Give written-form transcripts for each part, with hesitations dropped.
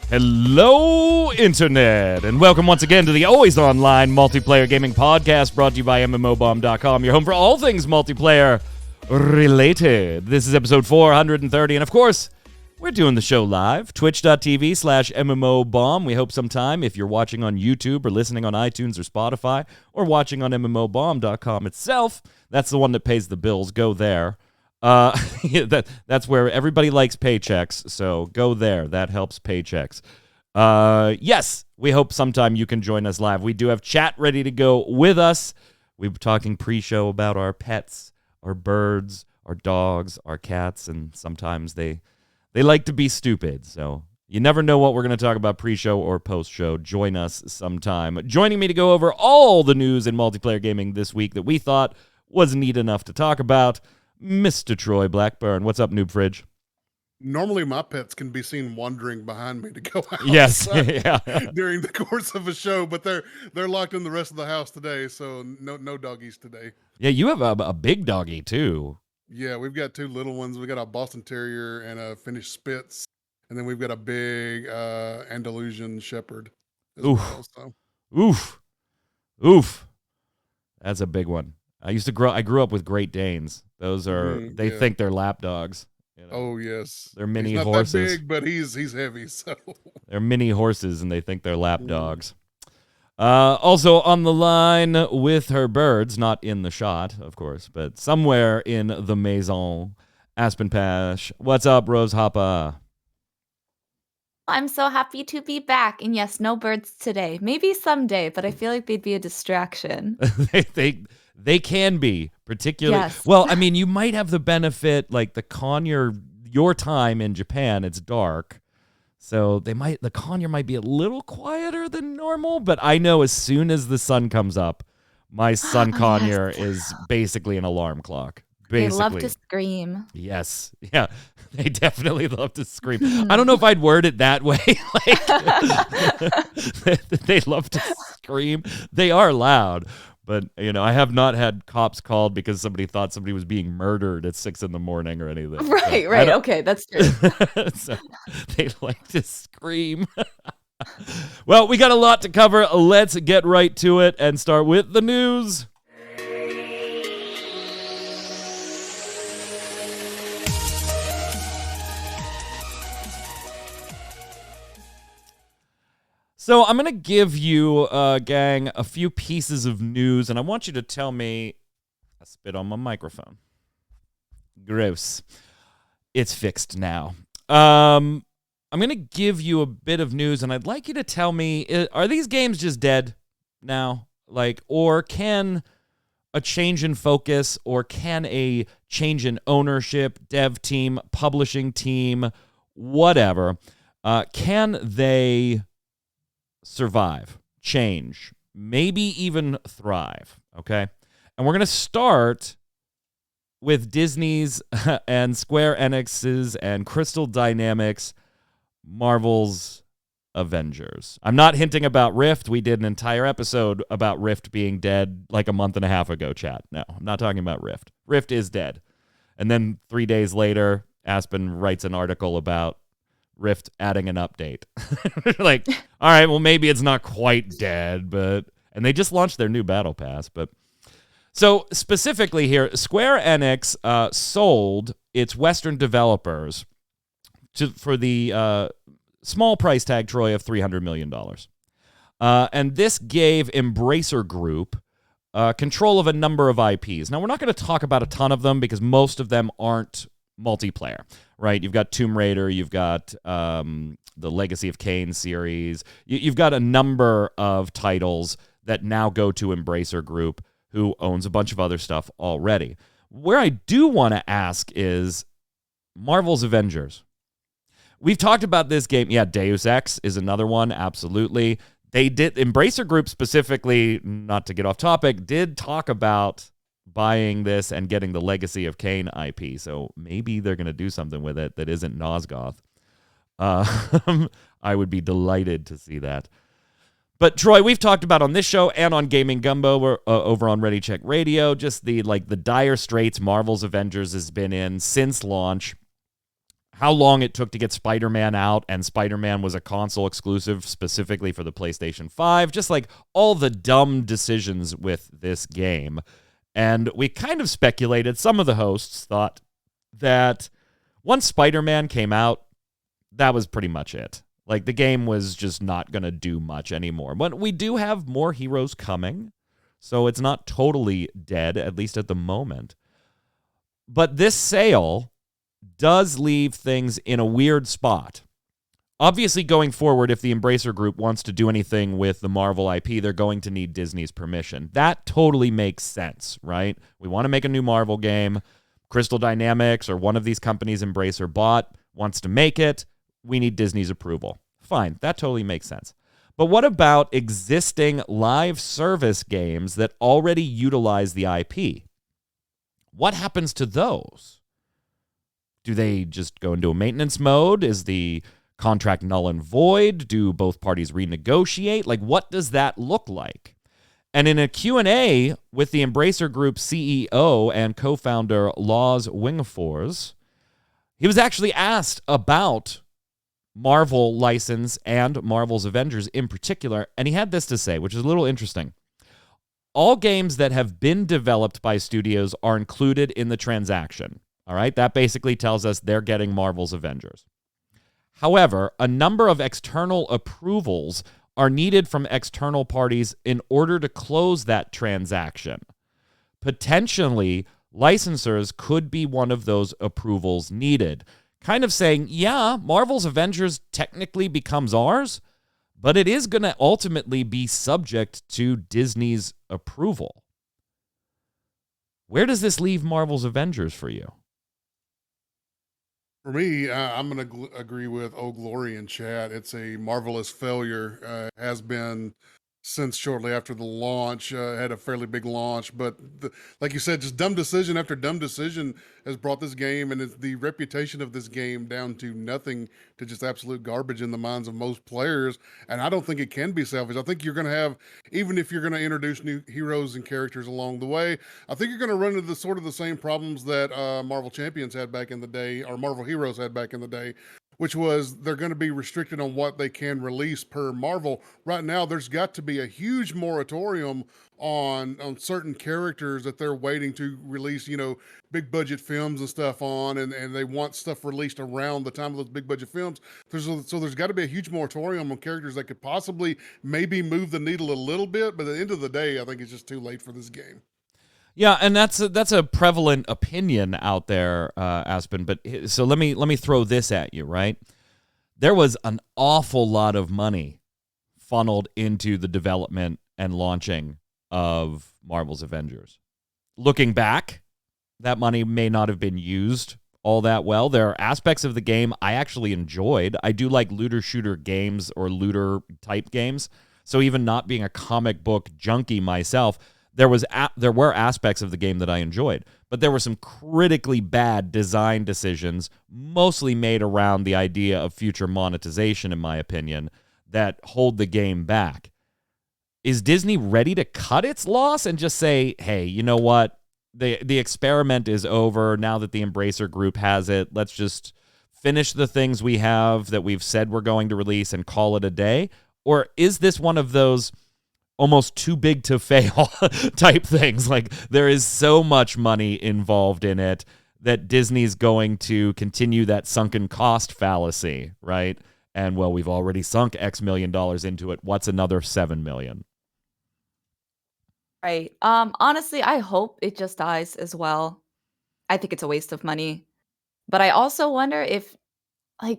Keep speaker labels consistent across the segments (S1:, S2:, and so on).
S1: Hello, Internet, and welcome once again to the always online multiplayer gaming podcast brought to you by mmorpg.com, your home for all things multiplayer related. This is episode 430, and of course, we're doing the show live, twitch.tv/mmobomb. We hope sometime, if you're watching on YouTube or listening on iTunes or Spotify, or watching on mmobomb.com itself, that's the one that pays the bills. Go there. That's where everybody likes paychecks, so go there. That helps paychecks. Yes, we hope sometime you can join us live. We do have chat ready to go with us. We've been talking pre-show about our pets, our birds, our dogs, our cats, and sometimes they like to be stupid, so you never know what we're going to talk about pre-show or post-show. Join us sometime. Joining me to go over all the news in multiplayer gaming this week that we thought was neat enough to talk about, Mr. Troy Blackburn. What's up, Noob Fridge?
S2: Normally, my pets can be seen wandering behind me to go out.
S1: Yes, yeah.
S2: During the course of a show, but they're locked in the rest of the house today, so no doggies today.
S1: Yeah, you have a big doggy too.
S2: Yeah, we've got two little ones. We got a Boston Terrier and a Finnish Spitz, and then we've got a big Andalusian Shepherd.
S1: Oof,
S2: well,
S1: oof. That's a big one. I grew up with Great Danes. Those are they think they're lap dogs. You know?
S2: Oh yes,
S1: they're mini
S2: he's not
S1: horses.
S2: that big, but he's heavy. So
S1: they're mini horses, and they think they're lap dogs. Also on the line with her birds, not in the shot, of course, but somewhere in the maison, Aspen Pash. What's up, Rose Hoppa?
S3: I'm so happy to be back. And yes, no birds today. Maybe someday, but I feel like they'd be a distraction.
S1: They can be, particularly.
S3: Yes.
S1: Well, I mean, you might have the benefit, like the conure, your time in Japan, it's dark. So the conure might be a little quieter than normal, but I know as soon as the sun comes up, my sun conure is basically an alarm clock. Basically.
S3: They love to scream.
S1: Yes. Yeah. They definitely love to scream. I don't know if I'd word it that way. They love to scream. They are loud. But, you know, I have not had cops called because somebody thought somebody was being murdered at 6 a.m. or anything.
S3: Right,
S1: so
S3: right. Okay, that's true.
S1: So they like to scream. Well, we got a lot to cover. Let's get right to it and start with the news. So I'm going to give you, gang, a few pieces of news, and I want you to tell me... I spit on my microphone. Gross. It's fixed now. I'm going to give you a bit of news, and I'd like you to tell me, are these games just dead now? Or can a change in focus, or can a change in ownership, dev team, publishing team, whatever, can they survive, change, maybe even thrive, okay? And we're going to start with Disney's and Square Enix's and Crystal Dynamics' Marvel's Avengers. I'm not hinting about Rift. We did an entire episode about Rift being dead like a month and a half ago, chat. No, I'm not talking about Rift. Rift is dead. And then 3 days later, Aspen writes an article about Rift adding an update. Like, all right, well, maybe it's not quite dead, but... And they just launched their new Battle Pass, but... So, specifically here, Square Enix sold its Western developers for the small price tag, Troy, of $300 million. And this gave Embracer Group control of a number of IPs. Now, we're not going to talk about a ton of them because most of them aren't multiplayer, right? You've got Tomb Raider, you've got the Legacy of Kain series, you've got a number of titles that now go to Embracer Group, who owns a bunch of other stuff already. Where I do want to ask is Marvel's Avengers. We've talked about this game. Yeah, Deus Ex is another one, absolutely. They did, Embracer Group specifically, not to get off topic, did talk about buying this and getting the Legacy of Kain IP. So maybe they're going to do something with it that isn't Nosgoth. I would be delighted to see that. But Troy, we've talked about on this show and on Gaming Gumbo over on Ready Check Radio, just the dire straits Marvel's Avengers has been in since launch. how long it took to get Spider-Man out, and Spider-Man was a console exclusive specifically for the PlayStation 5, just like all the dumb decisions with this game. And we kind of speculated, some of the hosts thought that once Spider-Man came out, that was pretty much it. Like, the game was just not going to do much anymore. But we do have more heroes coming, so it's not totally dead, at least at the moment. But this sale does leave things in a weird spot. Obviously, going forward, if the Embracer Group wants to do anything with the Marvel IP, they're going to need Disney's permission. That totally makes sense, right? We want to make a new Marvel game. Crystal Dynamics, or one of these companies Embracer bought, wants to make it. We need Disney's approval. Fine, that totally makes sense. But what about existing live service games that already utilize the IP? What happens to those? Do they just go into a maintenance mode? Is the contract null and void? Do both parties renegotiate? Like, what does that look like? And in a Q&A with the Embracer Group CEO and co-founder Lars Wingefors, he was actually asked about Marvel license and Marvel's Avengers in particular, and he had this to say, which is a little interesting. All games that have been developed by studios are included in the transaction. All right, that basically tells us they're getting Marvel's Avengers. However, a number of external approvals are needed from external parties in order to close that transaction. Potentially, licensors could be one of those approvals needed. Kind of saying, yeah, Marvel's Avengers technically becomes ours, but it is going to ultimately be subject to Disney's approval. Where does this leave Marvel's Avengers for you?
S2: For me, I'm going to agree with Old Glory in chat. It's a marvelous failure. Has been since shortly after the launch. Had a fairly big launch, but like you said, just dumb decision after dumb decision has brought this game and the reputation of this game down to nothing, to just absolute garbage in the minds of most players. And I don't think it can be salvaged. I think you're going to have, even if you're going to introduce new heroes and characters along the way, I think you're going to run into the same problems that Marvel Champions had back in the day, or Marvel Heroes had back in the day, which was they're going to be restricted on what they can release per Marvel. Right now, there's got to be a huge moratorium on certain characters that they're waiting to release, big budget films and stuff on, and they want stuff released around the time of those big budget films. So there's got to be a huge moratorium on characters that could possibly maybe move the needle a little bit, but at the end of the day, I think it's just too late for this game.
S1: Yeah, and that's a prevalent opinion out there, Aspen. But so let me throw this at you, right? There was an awful lot of money funneled into the development and launching of Marvel's Avengers. Looking back, that money may not have been used all that well. There are aspects of the game I actually enjoyed. I do like looter shooter games or looter type games. So even not being a comic book junkie myself, there were aspects of the game that I enjoyed, but there were some critically bad design decisions, mostly made around the idea of future monetization, in my opinion, that hold the game back. Is Disney ready to cut its loss and just say, hey, you know what? The experiment is over now that the Embracer Group has it. Let's just finish the things we have that we've said we're going to release and call it a day? Or is this one of those almost too big to fail type things? Like, there is so much money involved in it that Disney's going to continue that sunken cost fallacy, right? And, well, we've already sunk X million dollars into it. What's another 7 million?
S3: Right. Honestly, I hope it just dies as well. I think it's a waste of money. But I also wonder if, I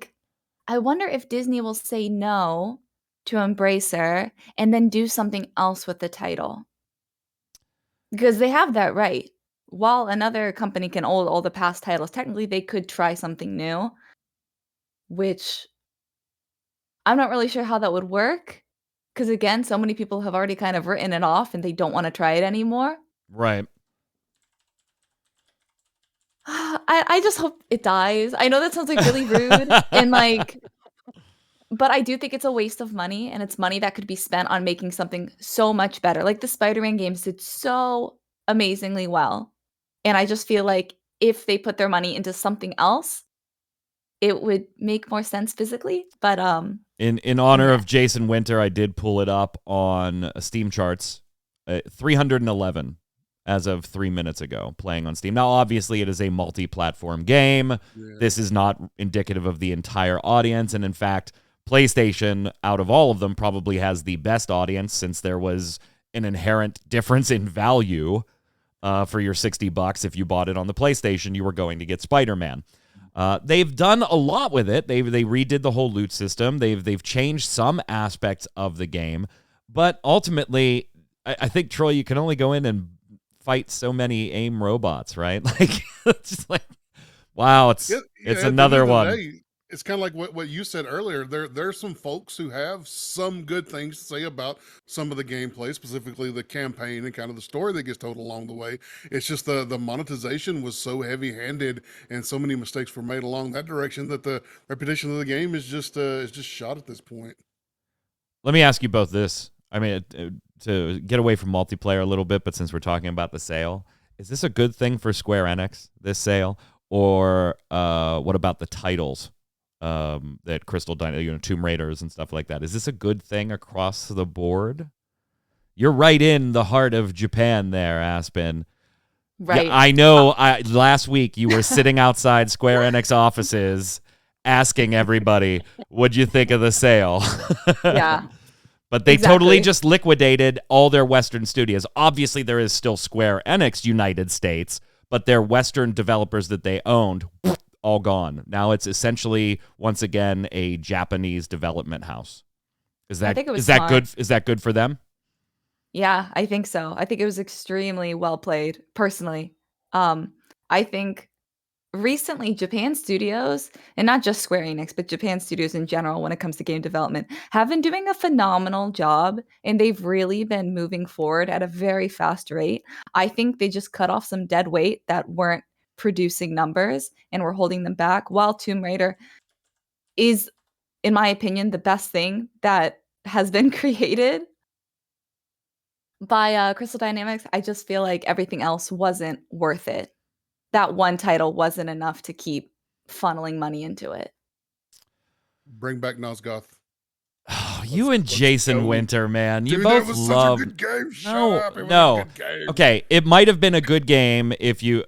S3: wonder if Disney will say no to Embracer and then do something else with the title. Because they have that right. While another company can hold all the past titles, technically they could try something new, which I'm not really sure how that would work. Because again, so many people have already kind of written it off and they don't want to try it anymore.
S1: Right.
S3: I just hope it dies. I know that sounds like really rude and but I do think it's a waste of money, and it's money that could be spent on making something so much better. Like the Spider-Man games did so amazingly well. And I just feel like if they put their money into something else, it would make more sense physically. But
S1: In honor
S3: yeah.
S1: of Jason Winter, I did pull it up on Steam charts. 311 as of 3 minutes ago, playing on Steam. Now, obviously, it is a multi-platform game.
S2: Yeah.
S1: This is not indicative of the entire audience, and in fact, PlayStation, out of all of them, probably has the best audience, since there was an inherent difference in value for your $60. If you bought it on the PlayStation, you were going to get Spider-Man. They've done a lot with it. They redid the whole loot system. They've changed some aspects of the game, but ultimately, I think, Troy, you can only go in and fight so many AIM robots, right? Like, it's just like, wow, it's
S2: At the
S1: another
S2: end of the
S1: one.
S2: day, it's kind of like what you said earlier. There's some folks who have some good things to say about some of the gameplay, specifically the campaign and kind of the story that gets told along the way. It's just the monetization was so heavy-handed, and so many mistakes were made along that direction that the reputation of the game is just shot at this point.
S1: Let me ask you both this. I mean, to get away from multiplayer a little bit, but since we're talking about the sale, is this a good thing for Square Enix, this sale? Or what about the titles that Crystal Dynamics, Tomb Raiders and stuff like that? Is this a good thing across the board? You're right in the heart of Japan there, Aspen.
S3: Right.
S1: Yeah, I know. Last week you were sitting outside Square Enix offices asking everybody, what'd you think of the sale?
S3: Yeah.
S1: But they
S3: Exactly.
S1: totally just liquidated all their Western studios. Obviously, there is still Square Enix United States, but their Western developers that they owned, all gone. Now it's essentially, once again, a Japanese development house.
S3: I think it was
S1: is that
S3: smart.
S1: good? Is that good for them?
S3: Yeah, I think so. I think it was extremely well played, personally. I think recently Japan studios, and not just Square Enix, but Japan studios in general when it comes to game development, have been doing a phenomenal job, and they've really been moving forward at a very fast rate. I think they just cut off some dead weight that weren't producing numbers and were holding them back, while Tomb Raider is, in my opinion, the best thing that has been created by Crystal Dynamics. I just feel like everything else wasn't worth it. That one title wasn't enough to keep funneling money into it.
S2: Bring back Nosgoth.
S1: Oh, you and Jason
S2: go.
S1: Winter, man. You
S2: Dude,
S1: both
S2: that was
S1: love.
S2: such a good game. Shut
S1: No,
S2: up. It was
S1: no.
S2: a good game.
S1: Okay, it might have been a good game if you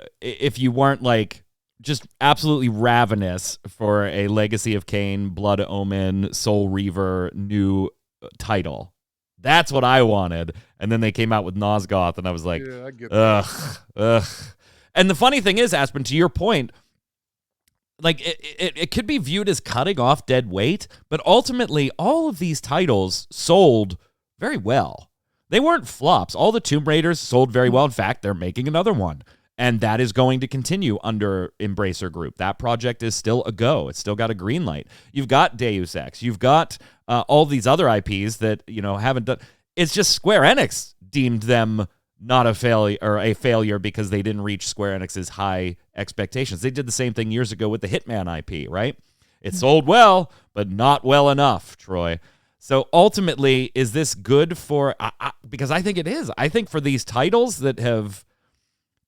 S1: weren't like just absolutely ravenous for a Legacy of Kain, Blood Omen, Soul Reaver new title. That's what I wanted. And then they came out with Nosgoth, and I was like,
S2: Yeah, I get
S1: ugh, ugh. And the funny thing is, Aspen, to your point, like it could be viewed as cutting off dead weight, but ultimately all of these titles sold very well. They weren't flops. All the Tomb Raiders sold very well. In fact, they're making another one, and that is going to continue under Embracer Group. That project is still a go. It's still got a green light. You've got Deus Ex. You've got all these other IPs that haven't done. It's just Square Enix deemed them not a failure, or a failure, because they didn't reach Square Enix's high expectations. They did the same thing years ago with the Hitman IP, right? It sold well, but not well enough, Troy. So ultimately, is this good for, because I think it is. I think for these titles that have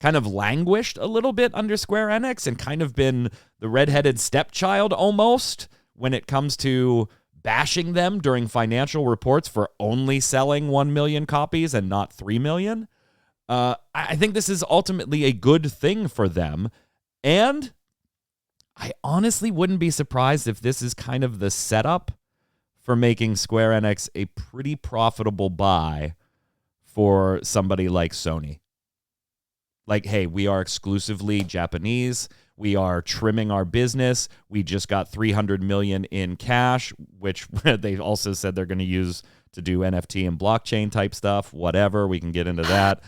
S1: kind of languished a little bit under Square Enix and kind of been the redheaded stepchild almost when it comes to bashing them during financial reports for only selling 1 million copies and not 3 million, I think this is ultimately a good thing for them. And I honestly wouldn't be surprised if this is kind of the setup for making Square Enix a pretty profitable buy for somebody like Sony. Like, hey, we are exclusively Japanese. We are trimming our business. We just got $300 million in cash, which they also said they're going to use to do NFT and blockchain type stuff. Whatever, we can get into that.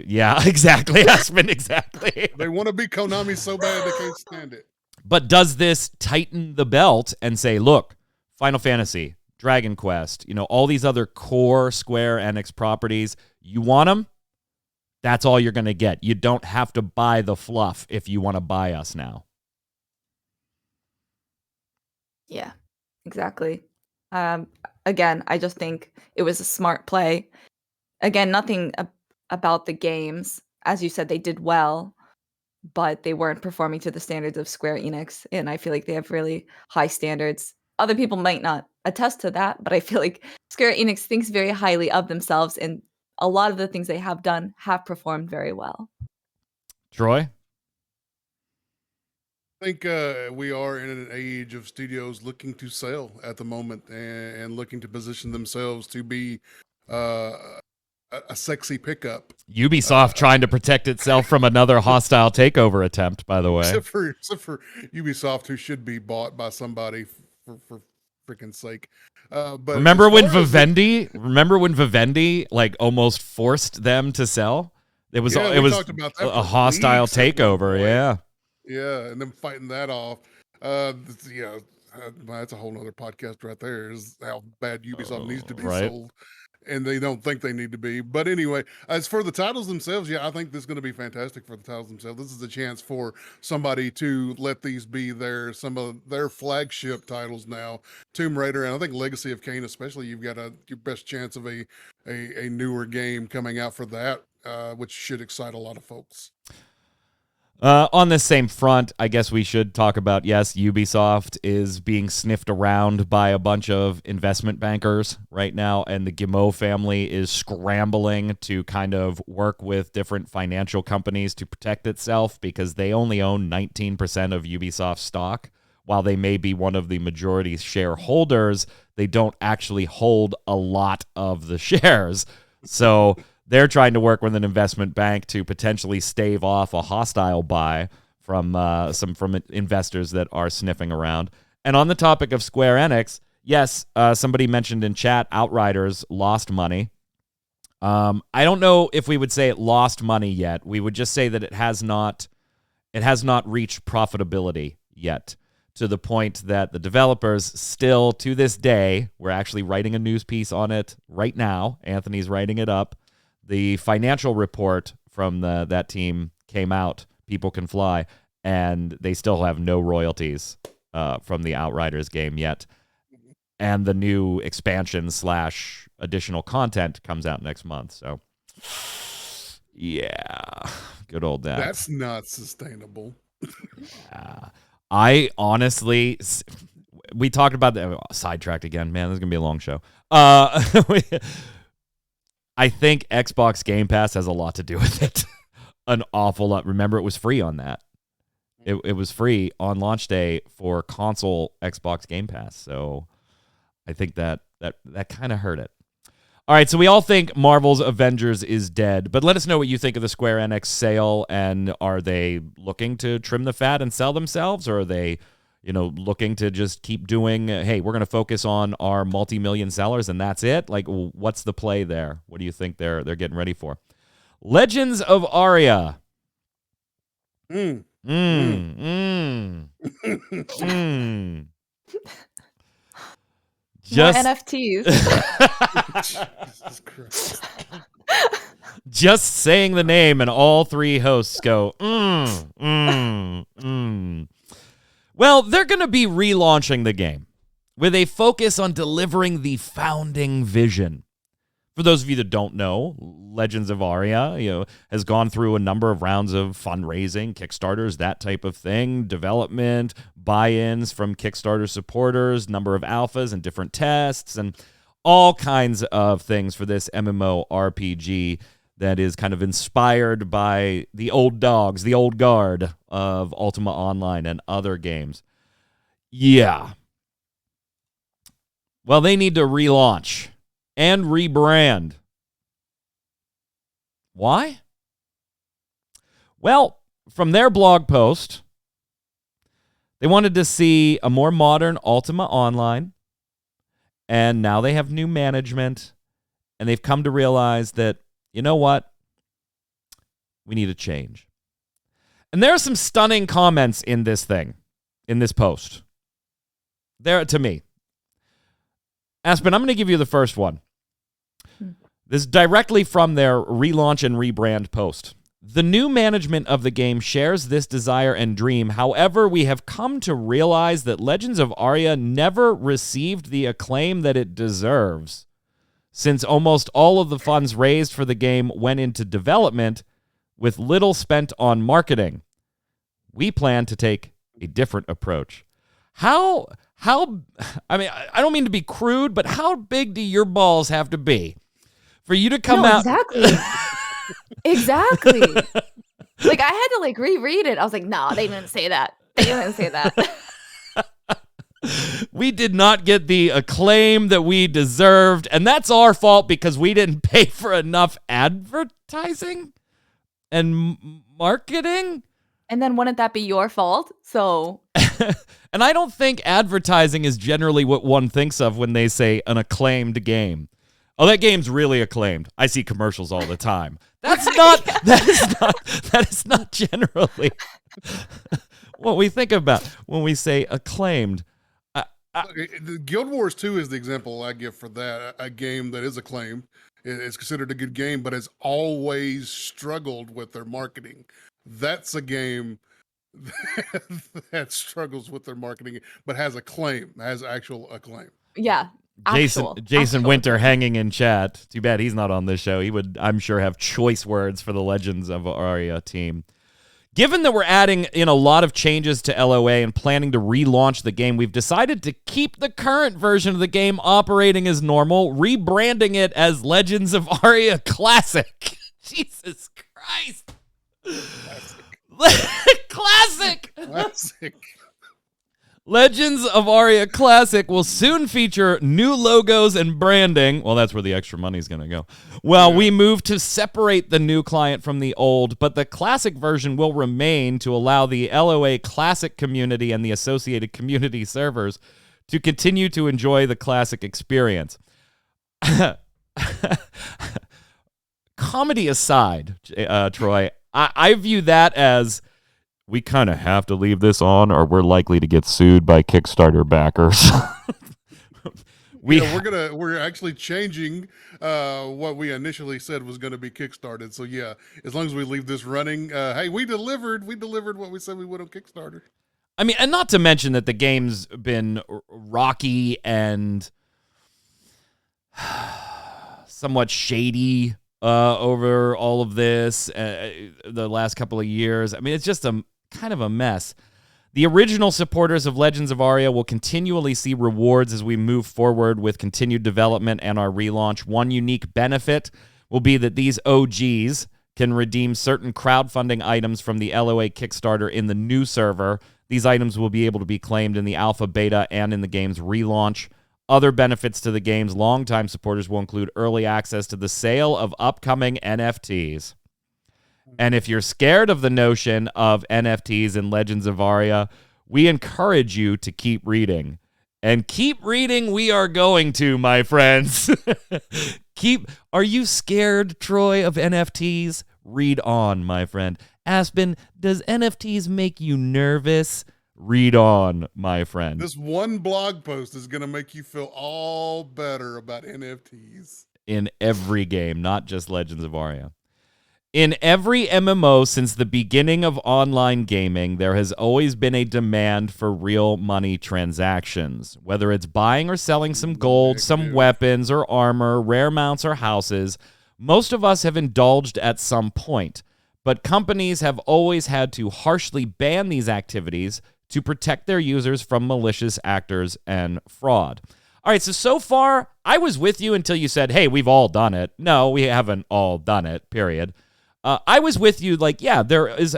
S1: Yeah, exactly, Aspen, exactly.
S2: They want to be Konami so bad they can't stand it.
S1: But does this tighten the belt and say, look, Final Fantasy, Dragon Quest, all these other core Square Enix properties, you want them? That's all you're going to get. You don't have to buy the fluff if you want to buy us now.
S3: Yeah, exactly. Again, I just think it was a smart play. Again, nothing about the games. As you said, they did well. but they weren't performing to the standards of Square Enix, and I feel like they have really high standards. Other people might not attest to that, but I feel like Square Enix thinks very highly of themselves, and a lot of the things they have done have performed very well.
S1: Troy?
S2: I think we are in an age of studios looking to sell at the moment and looking to position themselves to be a sexy pickup.
S1: Ubisoft trying to protect itself from another hostile takeover attempt, by the way.
S2: Except for Ubisoft, who should be bought by somebody for freaking sake. But
S1: Remember when
S2: as far as
S1: Vivendi like almost forced them to sell? It was
S2: Yeah,
S1: it
S2: we
S1: was
S2: talked about that
S1: a
S2: for
S1: hostile
S2: weeks at one
S1: takeover.
S2: point.
S1: Yeah.
S2: Yeah, and then fighting that off. Yeah, that's a whole nother podcast right there. Is how bad Ubisoft needs to be
S1: Right.
S2: sold, and they don't think they need to be. But anyway, as for the titles themselves, yeah, I think this is going to be fantastic for the titles themselves. This is a chance for somebody to let these be some of their flagship titles now. Tomb Raider, and I think Legacy of Kain, especially. You've got your best chance of a newer game coming out for that, which should excite a lot of folks.
S1: On this same front, I guess we should talk about, yes, Ubisoft is being sniffed around by a bunch of investment bankers right now, and the Guillemot family is scrambling to kind of work with different financial companies to protect itself because they only own 19% of Ubisoft stock. While they may be one of the majority shareholders, they don't actually hold a lot of the shares. So they're trying to work with an investment bank to potentially stave off a hostile buy from investors that are sniffing around. And on the topic of Square Enix, yes, somebody mentioned in chat, Outriders lost money. I don't know if we would say it lost money yet. We would just say that it has not reached profitability yet, to the point that the developers still, to this day, we're actually writing a news piece on it right now. Anthony's writing it up. The financial report from that team came out, People Can Fly, and they still have no royalties from the Outriders game yet. And the new expansion / additional content comes out next month. So, yeah, good old that.
S2: That's not sustainable.
S1: Yeah. I honestly, we talked about that. Sidetracked again, man. This is gonna be a long show. I think Xbox Game Pass has a lot to do with it. An awful lot. Remember, it was free on that. It was free on launch day for console Xbox Game Pass. So I think that kind of hurt it. All right, so we all think Marvel's Avengers is dead, but let us know what you think of the Square Enix sale, and are they looking to trim the fat and sell themselves, or are they, looking to just keep doing, hey, we're going to focus on our multi-million sellers and that's it? Like, what's the play there? What do you think they're getting ready for? Legends of Aria.
S3: More NFTs.
S2: Jesus Christ.
S1: Just saying the name and all three hosts go, Well, they're going to be relaunching the game with a focus on delivering the founding vision. For those of you that don't know, Legends of Aria, has gone through a number of rounds of fundraising, Kickstarters, that type of thing, development, buy-ins from Kickstarter supporters, number of alphas and different tests, and all kinds of things for this MMORPG that is kind of inspired by the old dogs, the old guard of Ultima Online and other games. Yeah. Well, they need to relaunch and rebrand. Why? Well, from their blog post, they wanted to see a more modern Ultima Online, and now they have new management, and they've come to realize that, you know what? We need a change. And there are some stunning comments in this post. There, to me. Aspen, I'm going to give you the first one. This is directly from their relaunch and rebrand post. The new management of the game shares this desire and dream. However, we have come to realize that Legends of Aria never received the acclaim that it deserves, since almost all of the funds raised for the game went into development with little spent on marketing. we plan to take a different approach. How I mean, I don't mean to be crude, but how big do your balls have to be for you to come out?
S3: Exactly. Like, I had to like reread it. I was like, no, they didn't say that. They didn't say that.
S1: We did not get the acclaim that we deserved, and that's our fault because we didn't pay for enough advertising and marketing.
S3: And then wouldn't that be your fault? So
S1: and I don't think advertising is generally what one thinks of when they say an acclaimed game. Oh, that game's really acclaimed. I see commercials all the time. That is not generally what we think about when we say acclaimed.
S2: The Guild Wars 2 is the example I give for that. A game that is acclaimed. It's considered a good game, but has always struggled with their marketing. That's a game that struggles with their marketing, but has actual acclaim.
S3: yeah.
S1: Jason Winter hanging in chat. Too bad he's not on this show. He would, I'm sure, have choice words for the Legends of Aria team. Given that we're adding in a lot of changes to LOA and planning to relaunch the game, we've decided to keep the current version of the game operating as normal, rebranding it as Legends of Aria Classic. Jesus Christ. Classic. Legends of Aria Classic will soon feature new logos and branding. Well, that's where the extra money is going to go. Well, we move to separate the new client from the old, but the Classic version will remain to allow the LOA Classic community and the associated community servers to continue to enjoy the Classic experience. Comedy aside, Troy, I view that as we kind of have to leave this on or we're likely to get sued by Kickstarter backers.
S2: We're actually changing what we initially said was going to be kickstarted. So yeah, as long as we leave this running, hey, we delivered what we said we would on Kickstarter.
S1: I mean, and not to mention that the game's been rocky and somewhat shady over all of this the last couple of years. I mean, it's just a kind of a mess. The original supporters of Legends of Aria will continually see rewards as we move forward with continued development and our relaunch. One unique benefit will be that these OGs can redeem certain crowdfunding items from the LOA Kickstarter in the new server. These items will be able to be claimed in the alpha, beta, and in the game's relaunch. Other benefits to the game's longtime supporters will include early access to the sale of upcoming NFTs. And if you're scared of the notion of NFTs in Legends of Aria, we encourage you to keep reading. And keep reading we are going to, my friends. Are you scared, Troy, of NFTs? Read on, my friend. Aspen, does NFTs make you nervous? Read on, my friend.
S2: This one blog post is going to make you feel all better about NFTs.
S1: In every game, not just Legends of Aria. In every MMO since the beginning of online gaming, there has always been a demand for real money transactions. Whether it's buying or selling some gold, some weapons or armor, rare mounts or houses, most of us have indulged at some point. But companies have always had to harshly ban these activities to protect their users from malicious actors and fraud. All right, so far, I was with you until you said, hey, we've all done it. No, we haven't all done it, period. I was with you, like, yeah,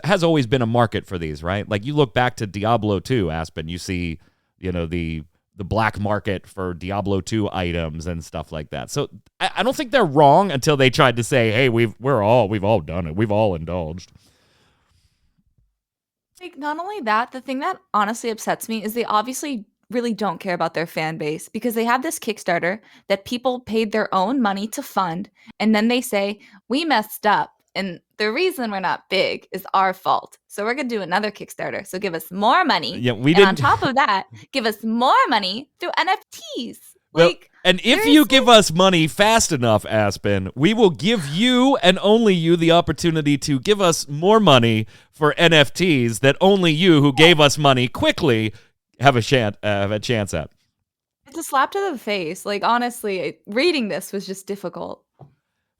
S1: has always been a market for these, right? Like, you look back to Diablo 2, Aspen, you see, the black market for Diablo 2 items and stuff like that. So I don't think they're wrong until they tried to say, hey, we've all done it. We've all indulged.
S3: Like, not only that, the thing that honestly upsets me is they obviously really don't care about their fan base because they have this Kickstarter that people paid their own money to fund, and then they say, we messed up. And the reason we're not big is our fault. So we're going to do another Kickstarter. So give us more money.
S1: Yeah,
S3: and on top of that, give us more money through NFTs.
S1: Well, and if you give us money fast enough, Aspen, we will give you and only you the opportunity to give us more money for NFTs that only you who gave us money quickly have a chance at.
S3: It's a slap to the face. Like, honestly, reading this was just difficult.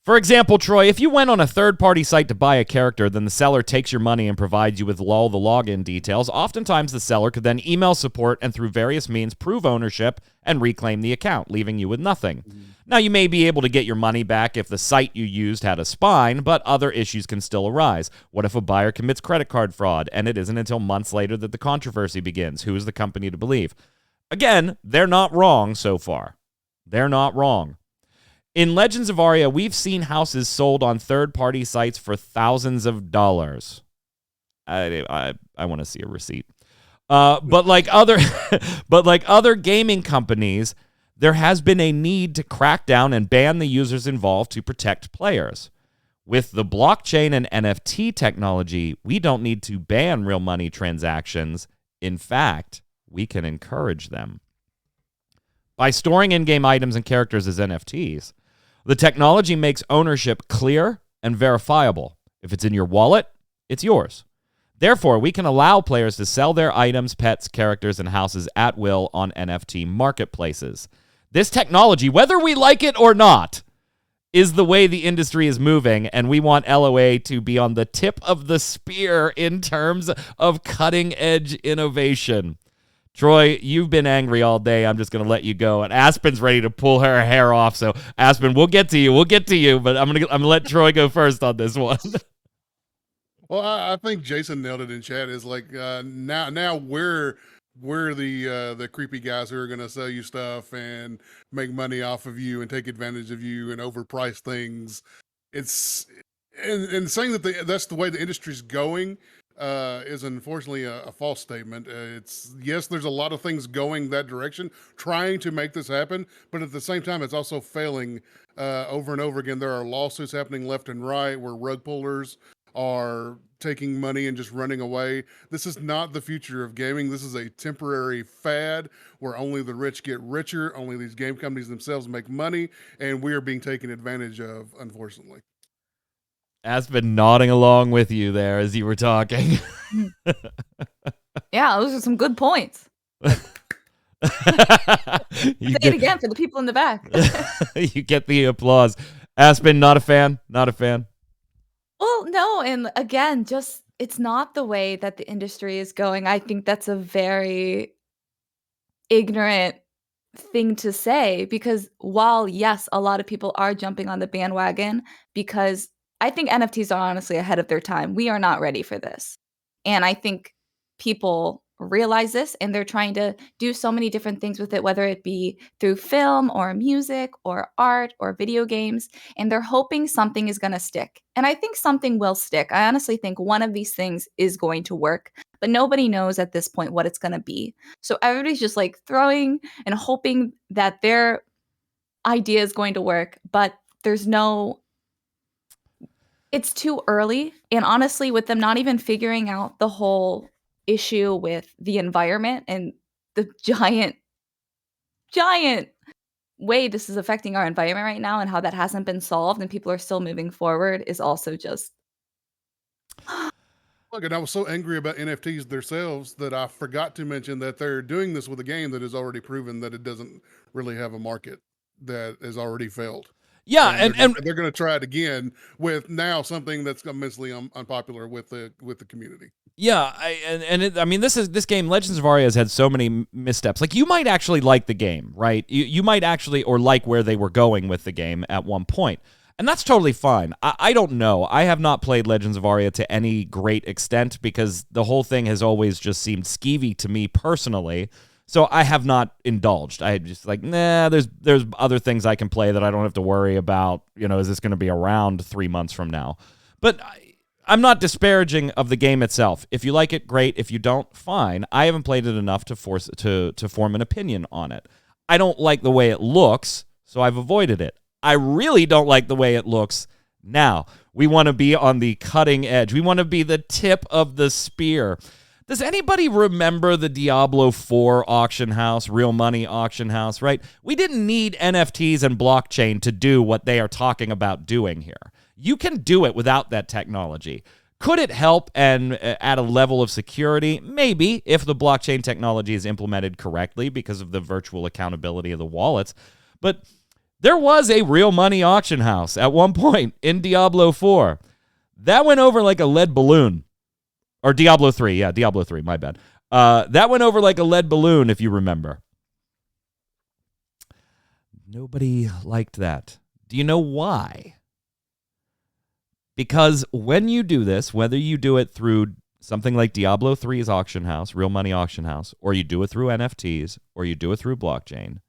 S1: For example, Troy, if you went on a third-party site to buy a character, then the seller takes your money and provides you with all the login details. Oftentimes, the seller could then email support and through various means prove ownership and reclaim the account, leaving you with nothing. Now, you may be able to get your money back if the site you used had a spine, but other issues can still arise. What if a buyer commits credit card fraud, and it isn't until months later that the controversy begins? Who is the company to believe? Again, they're not wrong so far. They're not wrong. In Legends of Aria, we've seen houses sold on third-party sites for thousands of dollars. I want to see a receipt. But like other gaming companies, there has been a need to crack down and ban the users involved to protect players. With the blockchain and NFT technology, we don't need to ban real money transactions. In fact, we can encourage them. By storing in-game items and characters as NFTs, the technology makes ownership clear and verifiable. If it's in your wallet, it's yours. Therefore, we can allow players to sell their items, pets, characters, and houses at will on NFT marketplaces. This technology, whether we like it or not, is the way the industry is moving, and we want LOA to be on the tip of the spear in terms of cutting-edge innovation. Troy, you've been angry all day. I'm just going to let you go. And Aspen's ready to pull her hair off. So, Aspen, we'll get to you. But I'm gonna let Troy go first on this one.
S2: Well, I think Jason nailed it in chat. Is like now we're the creepy guys who are going to sell you stuff and make money off of you and take advantage of you and overprice things. It's and saying that that's the way the industry's going is unfortunately a false statement. It's yes, there's a lot of things going that direction, trying to make this happen, but at the same time, it's also failing over and over again. There are lawsuits happening left and right where rug pullers are taking money and just running away. This is not the future of gaming. This is a temporary fad where only the rich get richer, only these game companies themselves make money, and we are being taken advantage of, unfortunately.
S1: Aspen nodding along with you there as you were talking.
S3: Yeah, those are some good points. Say it again for the people in the back.
S1: You get the applause. Aspen, not a fan. Not a fan.
S3: Well, no, and again, just it's not the way that the industry is going. I think that's a very ignorant thing to say because while yes, a lot of people are jumping on the bandwagon because I think NFTs are honestly ahead of their time. We are not ready for this. And I think people realize this and they're trying to do so many different things with it, whether it be through film or music or art or video games. And they're hoping something is going to stick. And I think something will stick. I honestly think one of these things is going to work, but nobody knows at this point what it's going to be. So everybody's just like throwing and hoping that their idea is going to work, but there's no it's too early. And honestly, with them not even figuring out the whole issue with the environment and the giant way this is affecting our environment right now and how that hasn't been solved and people are still moving forward is also just...
S2: Look, and I was so angry about NFTs themselves that I forgot to mention that they're doing this with a game that has already proven that it doesn't really have a market, that has already failed.
S1: Yeah,
S2: and
S1: and
S2: they're going to try it again with now something that's immensely unpopular with the community.
S1: Yeah, this game, Legends of Aria, has had so many missteps. Like, you might actually like the game, right? You might actually, or like where they were going with the game at one point. And that's totally fine. I don't know. I have not played Legends of Aria to any great extent because the whole thing has always just seemed skeevy to me personally. So I have not indulged. I just like, there's other things I can play that I don't have to worry about. You know, is this going to be around 3 months from now? But I'm not disparaging of the game itself. If you like it, great. If you don't, fine. I haven't played it enough to form an opinion on it. I don't like the way it looks, so I've avoided it. I really don't like the way it looks now. We want to be on the cutting edge. We want to be the tip of the spear. Does anybody remember the Diablo 4 auction house, real money auction house, right? We didn't need NFTs and blockchain to do what they are talking about doing here. You can do it without that technology. Could it help and add a level of security? Maybe, if the blockchain technology is implemented correctly because of the virtual accountability of the wallets. But There was a real money auction house at one point in Diablo 4. That went over like a lead balloon. Or Diablo 3. Yeah, Diablo 3. My bad. That went over like a lead balloon, if you remember. Nobody liked that. Do you know why? Because when you do this, whether you do it through something like Diablo 3's auction house, real money auction house, or you do it through NFTs, or you do it through blockchain,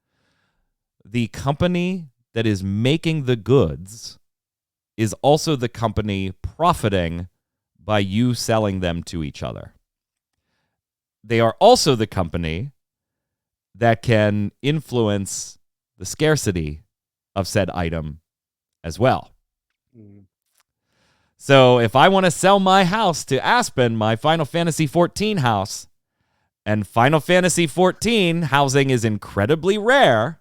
S1: the company that is making the goods is also the company profiting by you selling them to each other. They are also the company that can influence the scarcity of said item as well. So if I want to sell my house to Aspen, my Final Fantasy XIV house, and Final Fantasy XIV housing is incredibly rare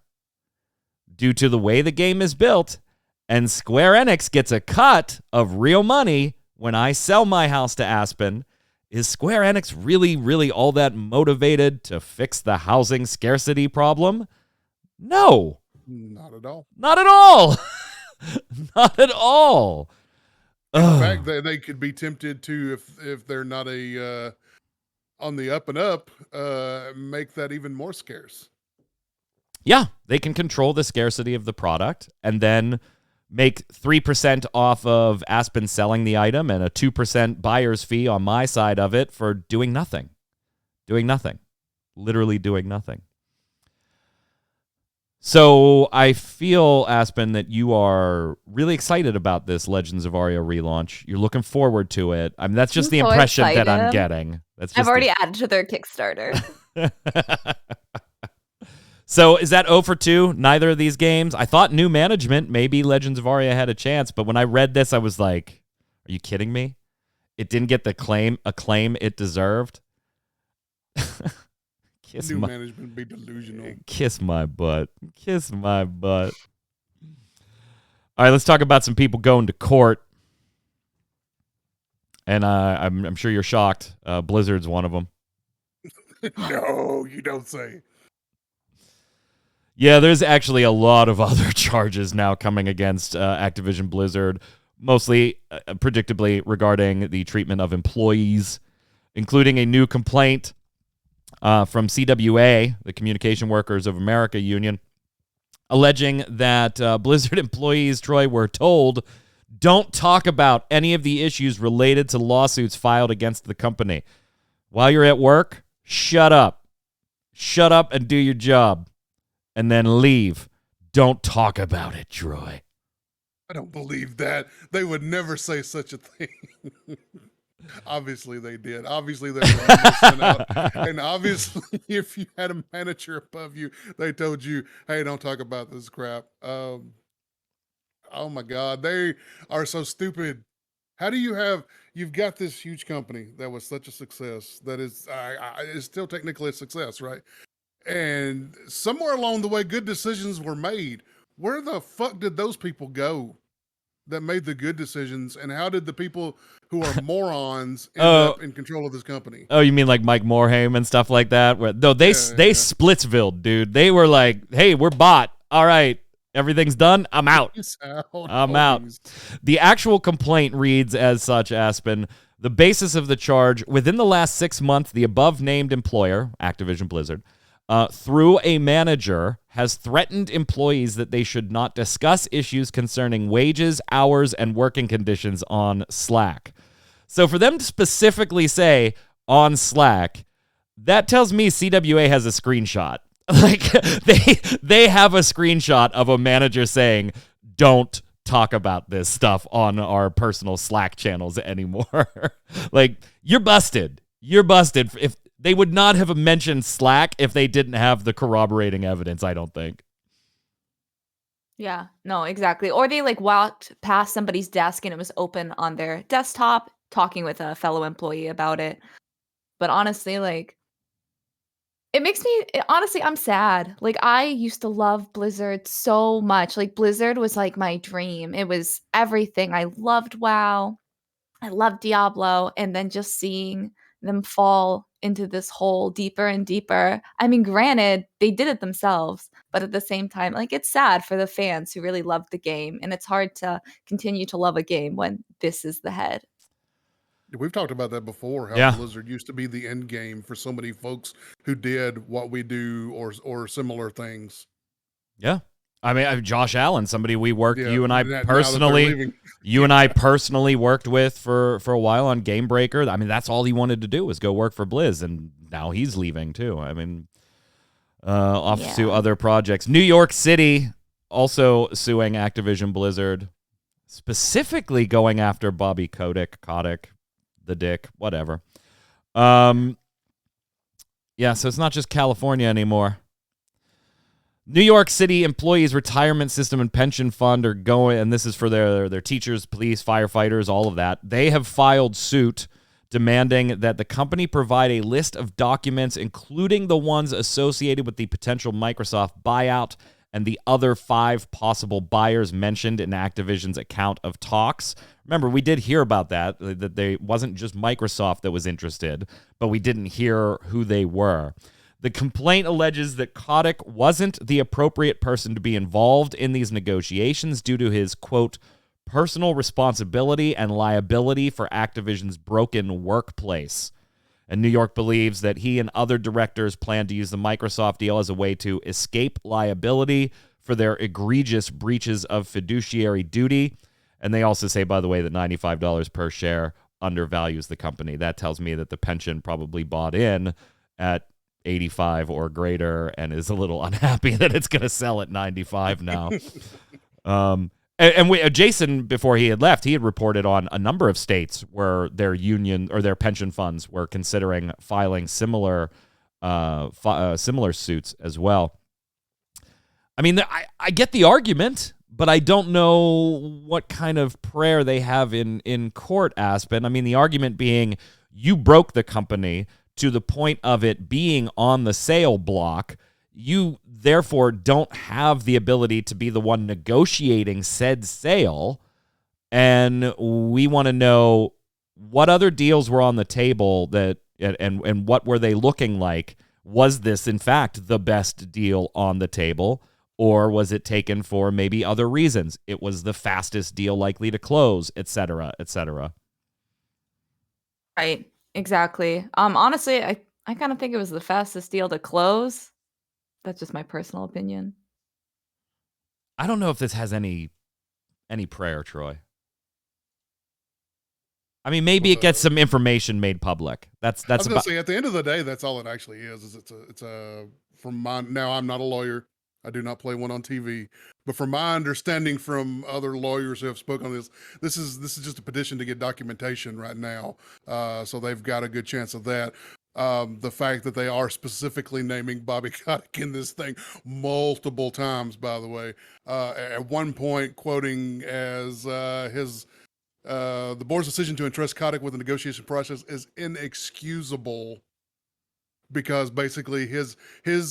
S1: due to the way the game is built, and Square Enix gets a cut of real money when I sell my house to Aspen, is Square Enix really, really all that motivated to fix the housing scarcity problem? No.
S2: Not at all.
S1: Not at all. Not at all.
S2: In fact, they could be tempted to, if they're not on the up and up, make that even more scarce.
S1: Yeah, they can control the scarcity of the product and then make 3% off of Aspen selling the item and a 2% buyer's fee on my side of it for doing nothing. Doing nothing. Literally doing nothing. So I feel, Aspen, that you are really excited about this Legends of Aria relaunch. You're looking forward to it. I mean, that's just the
S3: so
S1: impression that I'm
S3: excited.
S1: getting.
S3: I've already added to their Kickstarter.
S1: So is that 0 for 2? Neither of these games? I thought new management, maybe Legends of Aria had a chance, but when I read this, I was like, are you kidding me? It didn't get the acclaim it deserved.
S2: New management be delusional.
S1: Kiss my butt. Kiss my butt. All right, let's talk about some people going to court. And I'm sure you're shocked. Blizzard's one of them.
S2: No, you don't say.
S1: Yeah, there's actually a lot of other charges now coming against Activision Blizzard, mostly, predictably, regarding the treatment of employees, including a new complaint from CWA, the Communication Workers of America Union, alleging that Blizzard employees, Troy, were told, don't talk about any of the issues related to lawsuits filed against the company. While you're at work, shut up. Shut up and do your job. And then leave. Don't talk about it, Troy.
S2: I don't believe that. They would never say such a thing. Obviously they did. Obviously they were sent out. And obviously if you had a manager above you, they told you, hey, don't talk about this crap. Oh my God. They are so stupid. How do you've got this huge company that was such a success that is still technically a success, right? And somewhere along the way, good decisions were made. Where the fuck did those people go that made the good decisions? And how did the people who are morons end up in control of this company?
S1: Oh, you mean like Mike Morhaime and stuff like that? No, they Splitsville, dude. They were like, hey, we're bought. All right, everything's done. I'm out. I'm out. The actual complaint reads as such, Aspen. The basis of the charge, within the last 6 months, the above-named employer, Activision Blizzard, through a manager, has threatened employees that they should not discuss issues concerning wages, hours, and working conditions on Slack. So for them to specifically say on Slack, that tells me CWA has a screenshot. Like they have a screenshot of a manager saying, don't talk about this stuff on our personal Slack channels anymore. Like, you're busted. You're busted. If they would not have mentioned Slack if they didn't have the corroborating evidence, I don't think.
S3: Yeah, no, exactly. Or they like walked past somebody's desk and it was open on their desktop, talking with a fellow employee about it. But honestly, like, honestly, I'm sad. Like, I used to love Blizzard so much. Like, Blizzard was like my dream. It was everything. I loved WoW. I loved Diablo. And then just seeing them fall into this hole deeper and deeper. I mean, granted, they did it themselves, but at the same time, like, it's sad for the fans who really loved the game, and it's hard to continue to love a game when this is the head.
S2: We've talked about that before, how
S1: Yeah.
S2: Blizzard used to be the end game for so many folks who did what we do or similar things.
S1: Yeah. I mean, Josh Allen, somebody we worked,
S2: Yeah,
S1: you and I
S2: now that they're
S1: personally,
S2: leaving.
S1: you and I personally worked with for a while on Game Breaker. I mean, that's all he wanted to do was go work for Blizz, and now he's leaving too. I mean, off to other projects. New York City also suing Activision Blizzard, specifically going after Bobby Kotick, the dick, whatever. Yeah, so it's not just California anymore. New York City employees' retirement system and pension fund are going, and this is for their teachers, police, firefighters, all of that. They have filed suit demanding that the company provide a list of documents, including the ones associated with the potential Microsoft buyout and the other 5 possible buyers mentioned in Activision's account of talks. Remember, we did hear about that they wasn't just Microsoft that was interested, but we didn't hear who they were. The complaint alleges that Kotick wasn't the appropriate person to be involved in these negotiations due to his, quote, personal responsibility and liability for Activision's broken workplace. And New York believes that he and other directors plan to use the Microsoft deal as a way to escape liability for their egregious breaches of fiduciary duty. And they also say, by the way, that $95 per share undervalues the company. That tells me that the pension probably bought in at 85 or greater and is a little unhappy that it's going to sell at 95 now. Jason, before he had left, he had reported on a number of states where their union or their pension funds were considering filing similar suits as well. I mean, I get the argument, but I don't know what kind of prayer they have in court, Aspen. I mean, the argument being you broke the company to the point of it being on the sale block. You therefore don't have the ability to be the one negotiating said sale. And we want to know what other deals were on the table that and what were they looking like? Was this, in fact, the best deal on the table? Or was it taken for maybe other reasons? It was the fastest deal likely to close, et cetera, et cetera.
S3: Right. Exactly. Honestly, I kind of think it was the fastest deal to close. That's just my personal opinion.
S1: I don't know if this has any prayer, Troy. I mean, maybe it gets some information made public. That's
S2: I was gonna
S1: about.
S2: say, at the end of the day, that's all it actually is it's a from my, now I'm not a lawyer. I do not play one on TV, but from my understanding from other lawyers who have spoken on this is just a petition to get documentation right now. So they've got a good chance of that. The fact that they are specifically naming Bobby Kotick in this thing multiple times, by the way, at one point quoting as his the board's decision to entrust Kotick with the negotiation process is inexcusable, because basically his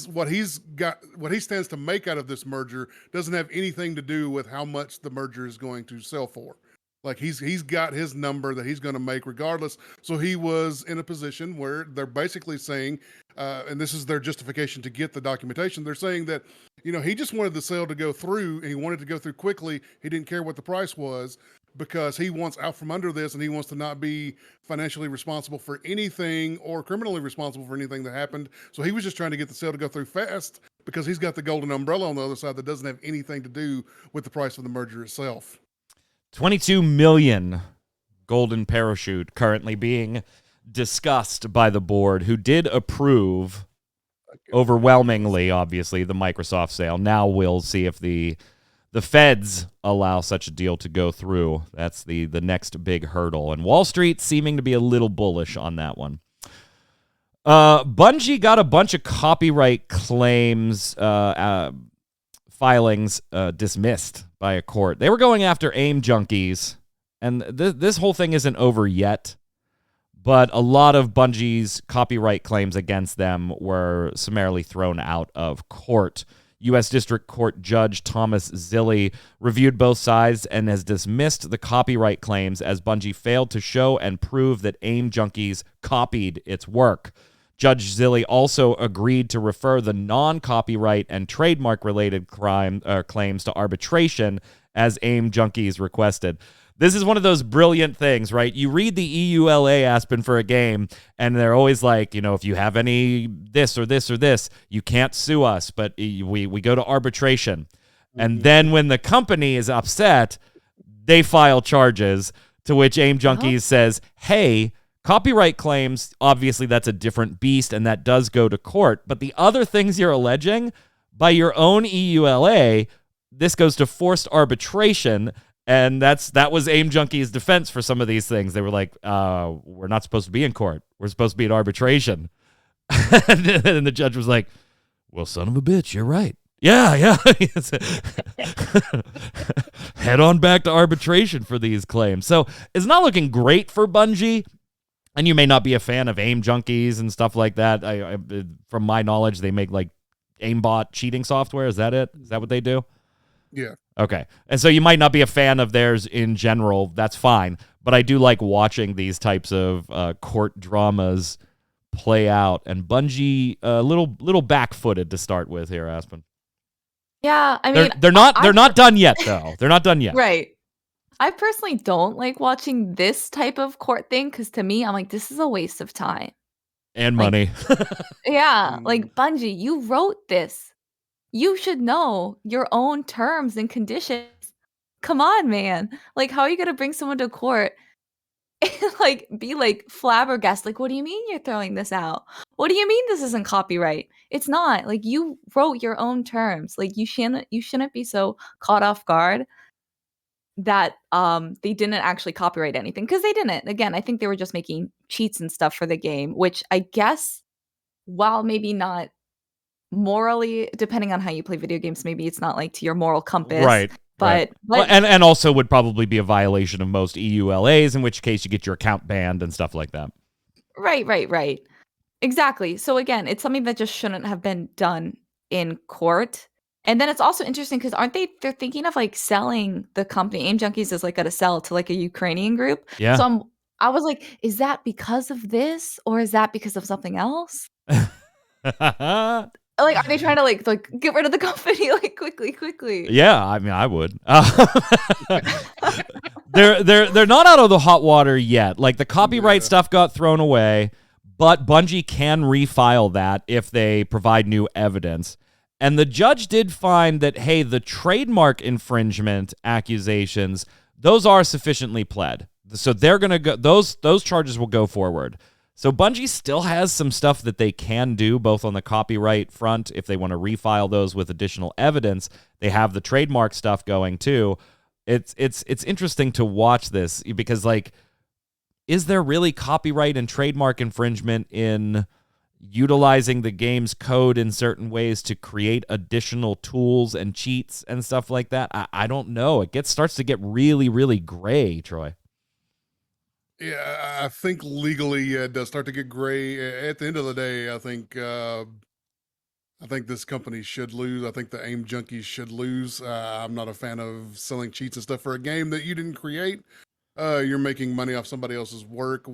S2: what he stands to make out of this merger doesn't have anything to do with how much the merger is going to sell for. Like he's got his number that he's going to make regardless. So he was in a position where they're basically saying, and this is their justification to get the documentation. They're saying that, he just wanted the sale to go through, and he wanted to go through quickly. He didn't care what the price was, because he wants out from under this, and he wants to not be financially responsible for anything or criminally responsible for anything that happened. So he was just trying to get the sale to go through fast, because he's got the golden umbrella on the other side that doesn't have anything to do with the price of the merger itself.
S1: 22 million golden parachute currently being discussed by the board, who did approve overwhelmingly, obviously, the Microsoft sale. Now we'll see if the feds allow such a deal to go through. That's the next big hurdle. And Wall Street seeming to be a little bullish on that one. Bungie got a bunch of copyright claims filings dismissed by a court. They were going after AIM junkies, and this whole thing isn't over yet, but a lot of Bungie's copyright claims against them were summarily thrown out of court. U.S. District Court Judge Thomas Zilli reviewed both sides and has dismissed the copyright claims as Bungie failed to show and prove that AIM junkies copied its work. Judge Zilli also agreed to refer the non-copyright and trademark-related claims to arbitration as AIM Junkies requested. This is one of those brilliant things, right? You read the EULA Aspen for a game, and they're always like, if you have any this or this or this, you can't sue us, but we go to arbitration. And then when the company is upset, they file charges, to which AIM Junkies says, hey, copyright claims, obviously that's a different beast, and that does go to court. But the other things you're alleging, by your own EULA, this goes to forced arbitration. And that was AIM Junkies' defense for some of these things. They were like, we're not supposed to be in court. We're supposed to be in arbitration. And the judge was like, well, son of a bitch, you're right. Yeah. Head on back to arbitration for these claims. So it's not looking great for Bungie. And you may not be a fan of AIM Junkies and stuff like that. From my knowledge, they make like aimbot cheating software. Is that it? Is that what they do?
S2: Yeah.
S1: Okay. And so you might not be a fan of theirs in general. That's fine. But I do like watching these types of court dramas play out. And Bungie, a little back-footed to start with here, Aspen.
S3: Yeah, I mean,
S1: they're not done yet, though. They're not done yet.
S3: Right. I personally don't like watching this type of court thing because to me, I'm like, this is a waste of time.
S1: And money.
S3: Yeah, like Bungie, you wrote this. You should know your own terms and conditions. Come on, man. Like, how are you going to bring someone to court and, like, be, like, flabbergasted? Like, what do you mean you're throwing this out? What do you mean this isn't copyright? It's not. Like, you wrote your own terms. Like, you shouldn't be so caught off guard that they didn't actually copyright anything. Because they didn't. Again, I think they were just making cheats and stuff for the game, which I guess, while maybe not morally, depending on how you play video games, maybe it's not like to your moral compass,
S1: right?
S3: But
S1: and also would probably be a violation of most EULAs, in which case you get your account banned and stuff like that.
S3: Right. Exactly. So again, it's something that just shouldn't have been done in court. And then it's also interesting because they're thinking of like selling the company. AIM Junkies is like going to sell to like a Ukrainian group.
S1: Yeah.
S3: So I was like, is that because of this or is that because of something else? Like, are they trying to like get rid of the company like quickly?
S1: Yeah, I mean, I would. They're not out of the hot water yet. Like the copyright stuff got thrown away, but Bungie can refile that if they provide new evidence. And the judge did find that, hey, the trademark infringement accusations, those are sufficiently pled. So they're gonna go. Those charges will go forward. So Bungie still has some stuff that they can do, both on the copyright front, if they want to refile those with additional evidence. They have the trademark stuff going too. It's interesting to watch this because, like, is there really copyright and trademark infringement in utilizing the game's code in certain ways to create additional tools and cheats and stuff like that? I don't know. It starts to get really, really gray, Troy.
S2: Yeah, I think legally it does start to get gray. At the end of the day, I think this company should lose. I think the AIM Junkies should lose. I'm not a fan of selling cheats and stuff for a game that you didn't create. You're making money off somebody else's work.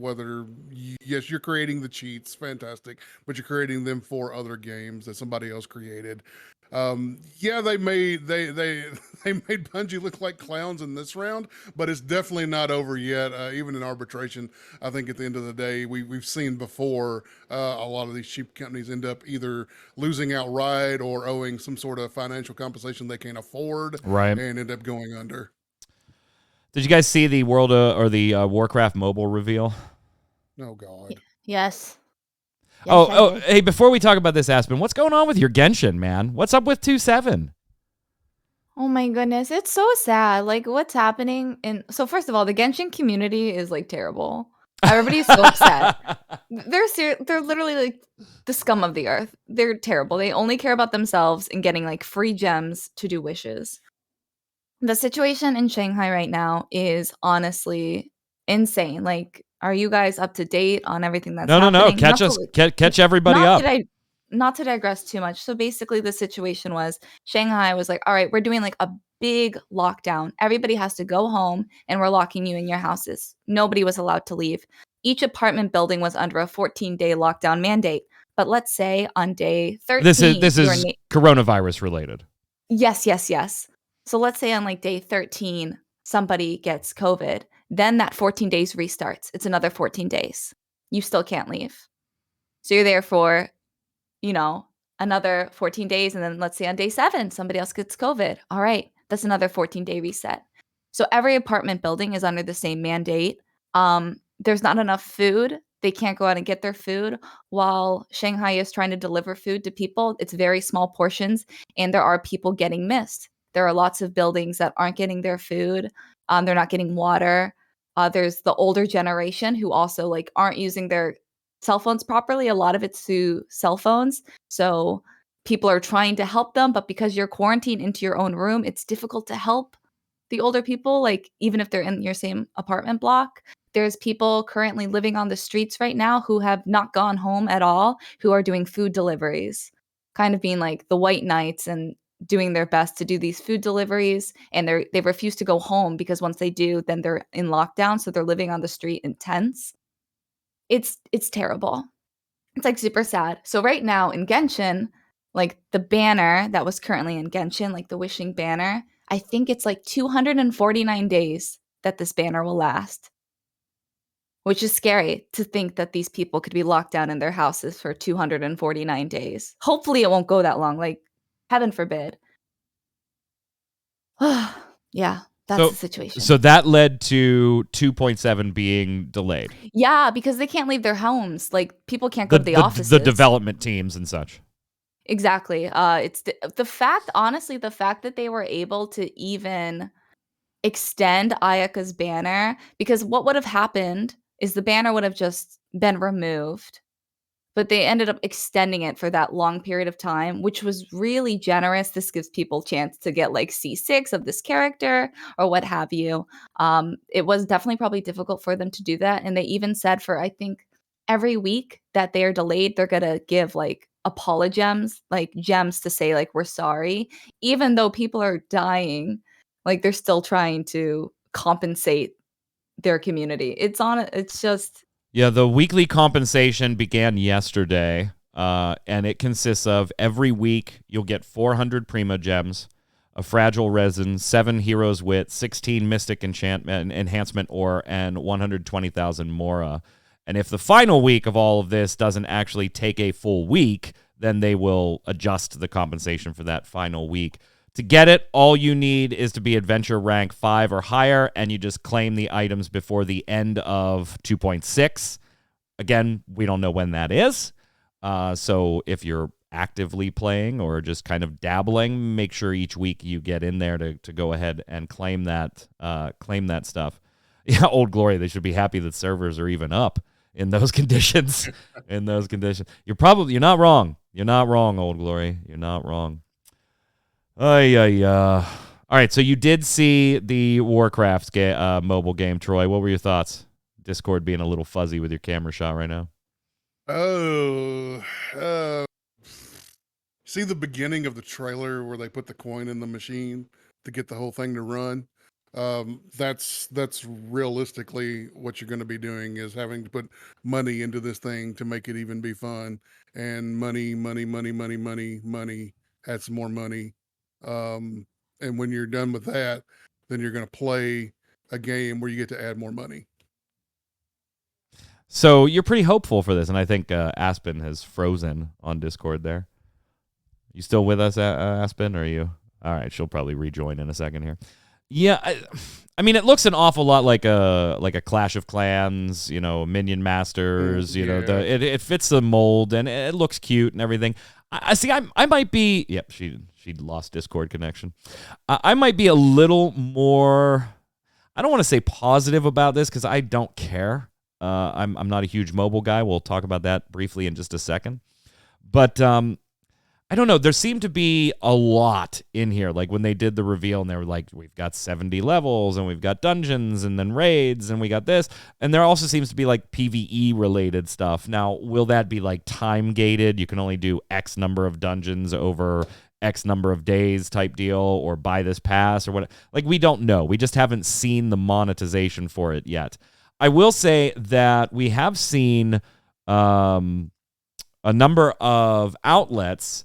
S2: Yes, you're creating the cheats, fantastic, but you're creating them for other games that somebody else created. Yeah, they made Bungie look like clowns in this round, but it's definitely not over yet. Even in arbitration, I think at the end of the day, we've seen before a lot of these cheap companies end up either losing outright or owing some sort of financial compensation they can't afford,
S1: right,
S2: and end up going under.
S1: Did you guys see the Warcraft mobile reveal?
S2: Oh God.
S3: Yes.
S1: Hey, before we talk about this, Aspen, what's going on with your Genshin, man? What's up with 2.7?
S3: Oh my goodness, it's so sad. Like, what's happening? And so, first of all, the Genshin community is like terrible. Everybody's so upset. They're literally like the scum of the earth. They're terrible. They only care about themselves and getting like free gems to do wishes. The situation in Shanghai right now is honestly insane. Like, are you guys up to date on everything that's happening?
S1: No. Catch everybody up.
S3: Not to digress too much. So basically the situation was Shanghai was like, all right, we're doing like a big lockdown. Everybody has to go home and we're locking you in your houses. Nobody was allowed to leave. Each apartment building was under a 14-day lockdown mandate. But let's say on day 13,
S1: This is coronavirus related.
S3: Yes. So let's say on like day 13, somebody gets COVID. Then that 14 days restarts. It's another 14 days. You still can't leave. So you're there for, another 14 days. And then let's say on day 7, somebody else gets COVID. All right. That's another 14-day reset. So every apartment building is under the same mandate. There's not enough food. They can't go out and get their food while Shanghai is trying to deliver food to people. It's very small portions, and there are people getting missed. There are lots of buildings that aren't getting their food. They're not getting water. There's the older generation who also like aren't using their cell phones properly. A lot of it's through cell phones. So people are trying to help them, but because you're quarantined into your own room, it's difficult to help the older people, like even if they're in your same apartment block. There's people currently living on the streets right now who have not gone home at all, who are doing food deliveries, kind of being like the white knights and doing their best to do these food deliveries. And they refuse to go home because once they do, then they're in lockdown. So they're living on the street in tents. It's terrible. It's like super sad. So right now in Genshin, like the banner that was currently in Genshin, like the wishing banner, I think it's like 249 days that this banner will last, which is scary to think that these people could be locked down in their houses for 249 days. Hopefully it won't go that long, like heaven forbid. Yeah, that's the situation.
S1: So that led to 2.7 being delayed.
S3: Yeah, because they can't leave their homes. Like people can't go to the offices.
S1: The development teams and such.
S3: Exactly. It's the fact, honestly, the fact that they were able to even extend Ayaka's banner, because what would have happened is the banner would have just been removed, but they ended up extending it for that long period of time, which was really generous. This gives people a chance to get like C6 of this character or what have you. It was definitely probably difficult for them to do that. And they even said for, I think, every week that they are delayed, they're going to give like apologems, like gems to say like, we're sorry, even though people are dying, like they're still trying to compensate their community. It's just...
S1: Yeah, the weekly compensation began yesterday, and it consists of every week you'll get 400 Prima Gems, a Fragile Resin, 7 Heroes Wit, 16 Mystic Enhancement Ore, and 120,000 Mora. And if the final week of all of this doesn't actually take a full week, then they will adjust the compensation for that final week. To get it, all you need is to be Adventure rank 5 or higher, and you just claim the items before the end of 2.6. Again, we don't know when that is. So if you're actively playing or just kind of dabbling, make sure each week you get in there to go ahead and claim that stuff. Yeah, Old Glory, they should be happy that servers are even up in those conditions. You're not wrong. You're not wrong, Old Glory. You're not wrong. All right, so you did see the Warcraft mobile game, Troy. What were your thoughts? Discord being a little fuzzy with your camera shot right now.
S2: See the beginning of the trailer where they put the coin in the machine to get the whole thing to run? That's realistically what you're going to be doing, is having to put money into this thing to make it even be fun. And money adds more money. And when you're done with that, then you're going to play a game where you get to add more money.
S1: So you're pretty hopeful for this, and I think Aspen has frozen on Discord there. You still with us, Aspen, or are you? All right, she'll probably rejoin in a second here. Yeah, I mean, it looks an awful lot like a Clash of Clans, Minion Masters. It fits the mold, and it looks cute and everything. I see. I might be. Yep, she lost Discord connection. I might be a little more. I don't want to say positive about this because I don't care. I'm not a huge mobile guy. We'll talk about that briefly in just a second. But I don't know. There seemed to be a lot in here. Like when they did the reveal and they were like, we've got 70 levels and we've got dungeons and then raids and we got this. And there also seems to be like PvE related stuff. Now, will that be like time gated? You can only do X number of dungeons over X number of days type deal, or buy this pass or what? Like, we don't know. We just haven't seen the monetization for it yet. I will say that we have seen a number of outlets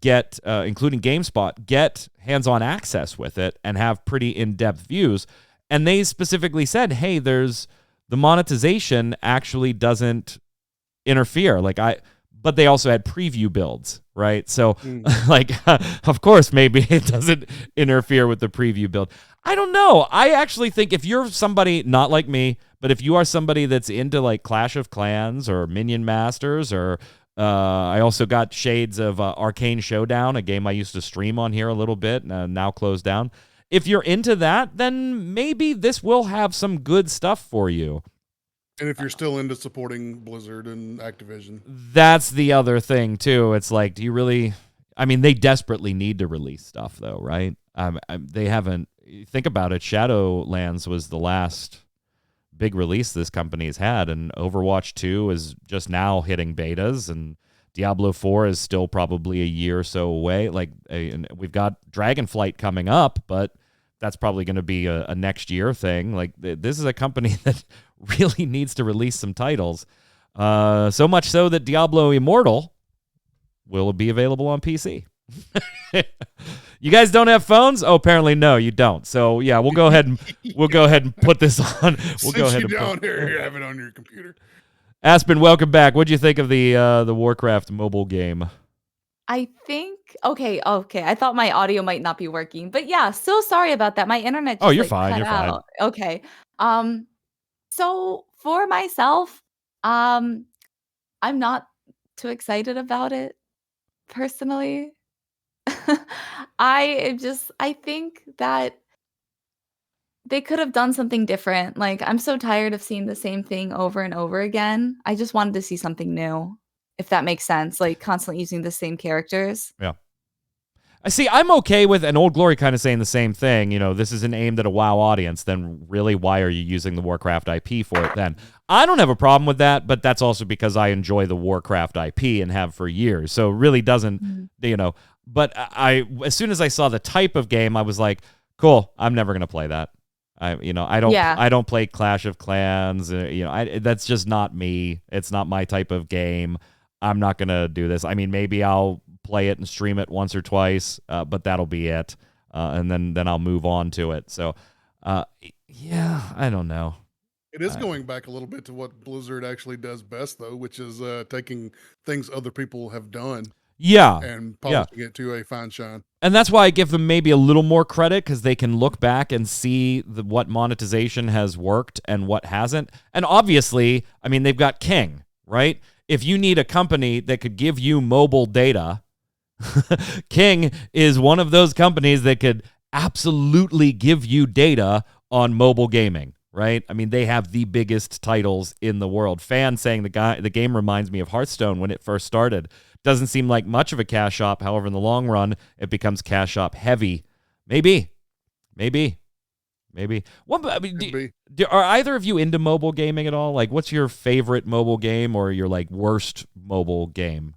S1: get, including GameSpot, get hands-on access with it and have pretty in-depth views. And they specifically said, hey, the monetization actually doesn't interfere. But they also had preview builds, right? So of course, maybe it doesn't interfere with the preview build. I don't know. I actually think if you're somebody not like me, but if you are somebody that's into like Clash of Clans or Minion Masters, or I also got shades of Arcane Showdown, a game I used to stream on here a little bit, now closed down. If you're into that, then maybe this will have some good stuff for you.
S2: And if you're still into supporting Blizzard and Activision.
S1: That's the other thing, too. It's like, do you really... I mean, they desperately need to release stuff, though, right? They haven't... Think about it. Shadowlands was the last big release this company's had, and Overwatch 2 is just now hitting betas, and Diablo 4 is still probably a year or so away. And we've got Dragonflight coming up, but that's probably going to be a next year thing. Like, this is a company that really needs to release some titles. So much so that Diablo Immortal will be available on PC. You guys don't have phones? Oh, apparently no, you don't. So yeah, we'll go ahead and put this on. We'll go ahead and
S2: down here, you have it on your computer.
S1: Aspen, welcome back. What'd you think of the Warcraft mobile game?
S3: I think okay. I thought my audio might not be working, but yeah, so sorry about that. My internet just
S1: You're fine.
S3: cut
S1: You're
S3: out. Okay. So for myself, I'm not too excited about it personally. I think that they could have done something different. Like, I'm so tired of seeing the same thing over and over again. I just wanted to see something new, if that makes sense. Like, constantly using the same characters.
S1: Yeah. I see. I'm okay with, and Old Glory kind of saying the same thing. You know, this isn't aimed at a WoW audience. Then really, why are you using the Warcraft IP for it then? I don't have a problem with that, but that's also because I enjoy the Warcraft IP and have for years. So it really doesn't, But as soon as I saw the type of game, I was like, cool, I'm never going to play that. I don't play Clash of Clans. That's just not me. It's not my type of game. I'm not going to do this. I mean, maybe I'll play it and stream it once or twice, but that'll be it. And then I'll move on to it. So, I don't know.
S2: It is going back a little bit to what Blizzard actually does best, though, which is taking things other people have done.
S1: Yeah.
S2: And polishing it to a fine shine.
S1: And that's why I give them maybe a little more credit, because they can look back and see what monetization has worked and what hasn't. And obviously, I mean, they've got King, right? If you need a company that could give you mobile data, King is one of those companies that could absolutely give you data on mobile gaming, right? I mean, they have the biggest titles in the world. Fan saying the game reminds me of Hearthstone when it first started. Doesn't seem like much of a cash shop. However, in the long run, it becomes cash shop heavy. Maybe. What, I mean, are either of you into mobile gaming at all? Like, what's your favorite mobile game or your like worst mobile game?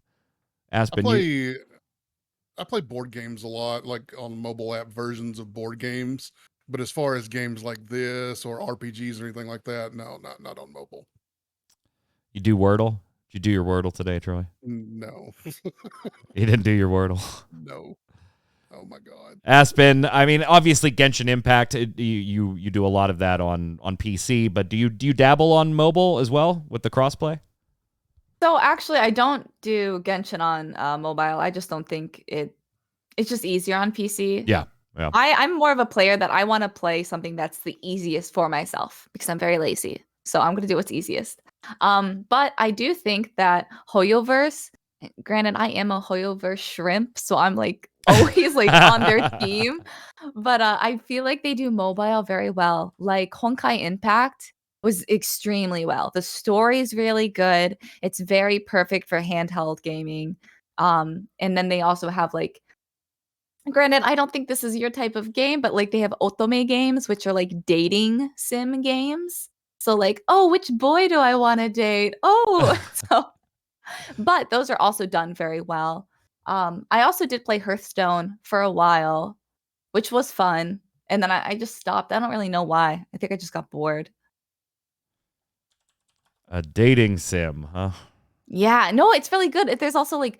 S1: Aspen,
S2: I play board games a lot, like on mobile app versions of board games. But as far as games like this or RPGs or anything like that, no, not on mobile.
S1: You do Wordle? Did you do your Wordle today, Troy?
S2: No.
S1: You didn't do your Wordle?
S2: No. Oh my God.
S1: Aspen, I mean, obviously Genshin Impact, you do a lot of that on PC, but do you dabble on mobile as well with the crossplay?
S3: So actually, I don't do Genshin on mobile. I just don't think it's just easier on PC.
S1: Yeah.
S3: I'm more of a player that I want to play something that's the easiest for myself because I'm very lazy. So I'm going to do what's easiest. But I do think that Hoyoverse, granted, I am a Hoyoverse shrimp, so I'm like always like on their team. But I feel like they do mobile very well. Like Honkai Impact was extremely well. The story is really good. It's very perfect for handheld gaming. And then they also have like, granted, I don't think this is your type of game, but like they have otome games, which are like dating sim games. So like, oh, which boy do I want to date? Oh, but those are also done very well. I also did play Hearthstone for a while, which was fun. And then I just stopped. I don't really know why. I think I just got bored.
S1: A dating sim, huh?
S3: Yeah, no, it's really good. There's also like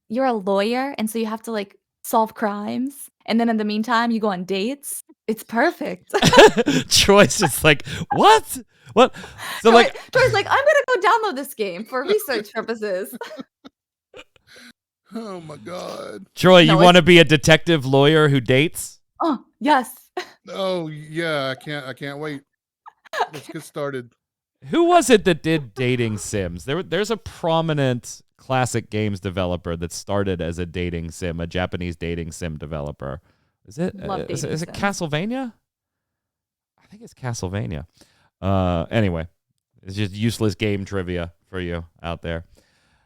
S3: you're a lawyer, and so you have to like solve crimes, and then in the meantime, you go on dates. It's perfect.
S1: Troy's just like, what? What? So
S3: Troy's like, I'm gonna go download this game for research purposes.
S2: Oh my God.
S1: Troy,
S3: No,
S1: you want to be a detective lawyer who dates?
S3: Oh yes.
S2: Oh yeah, I can't wait. Let's get started.
S1: Who was it that did dating sims? There's a prominent classic games developer that started as a dating sim, a Japanese dating sim developer. Is it
S3: Love
S1: is
S3: dating
S1: it
S3: sims.
S1: Castlevania? I think it's Castlevania. Anyway, it's just useless game trivia for you out there.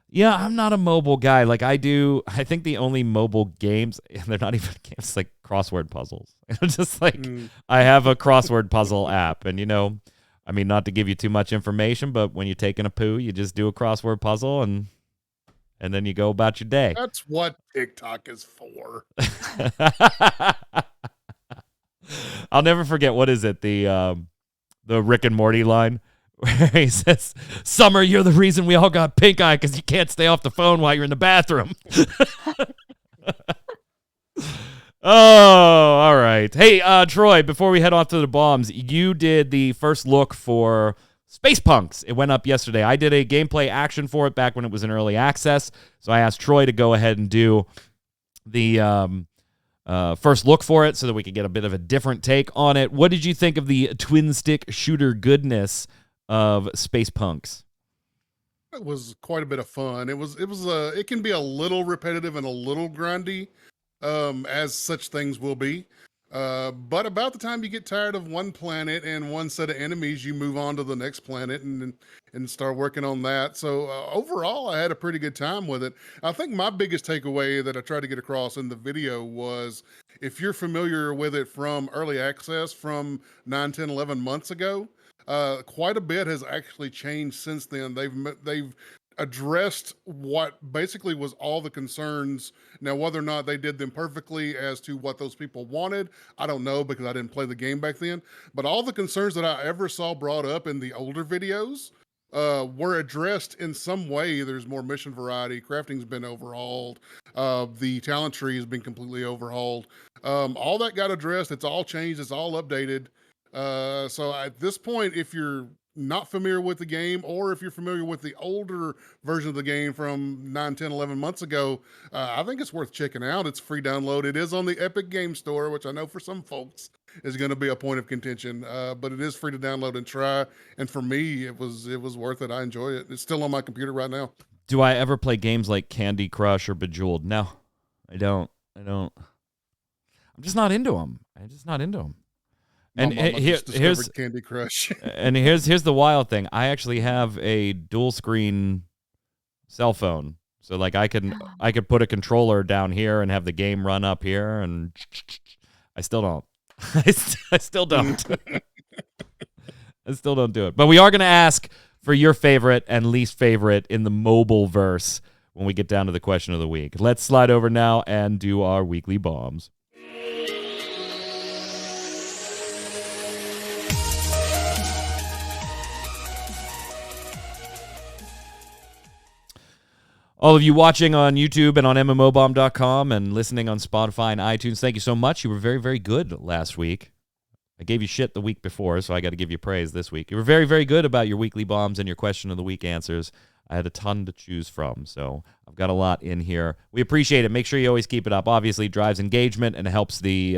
S1: Yeah, I'm not a mobile guy. Like I think the only mobile games, and they're not even games, like crossword puzzles. Just like I have a crossword puzzle app, and I mean, not to give you too much information, but when you're taking a poo, you just do a crossword puzzle, and then you go about your day.
S2: That's what TikTok is for.
S1: I'll never forget, what is it, the Rick and Morty line where he says, "Summer, you're the reason we all got pink eye because you can't stay off the phone while you're in the bathroom." Oh, all right. Hey, Troy, before we head off to the bombs, you did the first look for Space Punks. It went up yesterday. I did a gameplay action for it back when it was in early access, so I asked Troy to go ahead and do the first look for it so that we could get a bit of a different take on it. What did you think of the twin stick shooter goodness of Space Punks?
S2: It was quite a bit of fun. It can be a little repetitive and a little grindy, as such things will be. But about the time you get tired of one planet and one set of enemies, you move on to the next planet and start working on that. So overall, I had a pretty good time with it. I think my biggest takeaway that I tried to get across in the video was, if you're familiar with it from early access from 9, 10, 11 months ago, quite a bit has actually changed since then. They've addressed what basically was all the concerns. Now, whether or not they did them perfectly as to what those people wanted, I don't know, because I didn't play the game back then. But all the concerns that I ever saw brought up in the older videos were addressed in some way. There's more mission variety. Crafting's been overhauled. The talent tree has been completely overhauled. All that got addressed. It's all changed. It's all updated. So at this point, if you're not familiar with the game, or if you're familiar with the older version of the game from 9, 10, 11 months ago, I think it's worth checking out. It's free download. It is on the Epic Game Store, which I know for some folks is going to be a point of contention, but it is free to download and try. And for me, it was worth it. I enjoy it. It's still on my computer right now.
S1: Do I ever play games like Candy Crush or Bejeweled? No, I don't. I'm just not into them. And here's
S2: Candy Crush.
S1: And here's the wild thing. I actually have a dual screen cell phone, so like I could put a controller down here and have the game run up here, and I still don't. I still don't. I still don't do it. But we are going to ask for your favorite and least favorite in the mobile verse when we get down to the question of the week. Let's slide over now and do our weekly bombs. All of you watching on YouTube and on mmobomb.com and listening on Spotify and iTunes, thank you so much. You were very, very good last week. I gave you shit the week before, so I got to give you praise this week. You were very, very good about your weekly bombs and your question of the week answers. I had a ton to choose from, so I've got a lot in here. We appreciate it. Make sure you always keep it up. Obviously, it drives engagement and helps the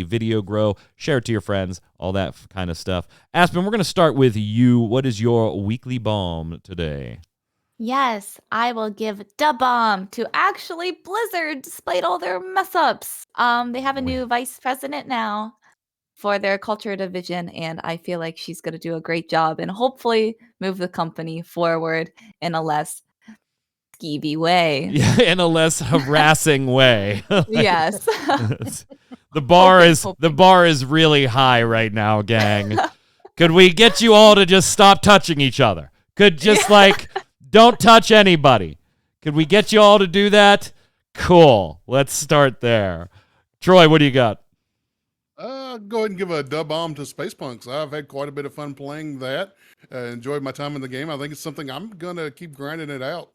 S1: video grow. Share it to your friends, all that kind of stuff. Aspen, we're going to start with you. What is your weekly bomb today?
S3: Yes, I will give da bomb to actually Blizzard, despite all their mess ups. They have a new vice president now for their culture division, and I feel like she's going to do a great job and hopefully move the company forward in a less skeevy way.
S1: Yeah, in a less harassing way.
S3: Yes.
S1: The bar is really high right now, gang. Could we get you all to just stop touching each other? Could just don't touch anybody. Could we get you all to do that? Cool. Let's start there. Troy, what do you got?
S2: I'll go ahead and give a dub bomb to Space Punks. I've had quite a bit of fun playing that. Enjoyed my time in the game. I think it's something I'm gonna keep grinding it out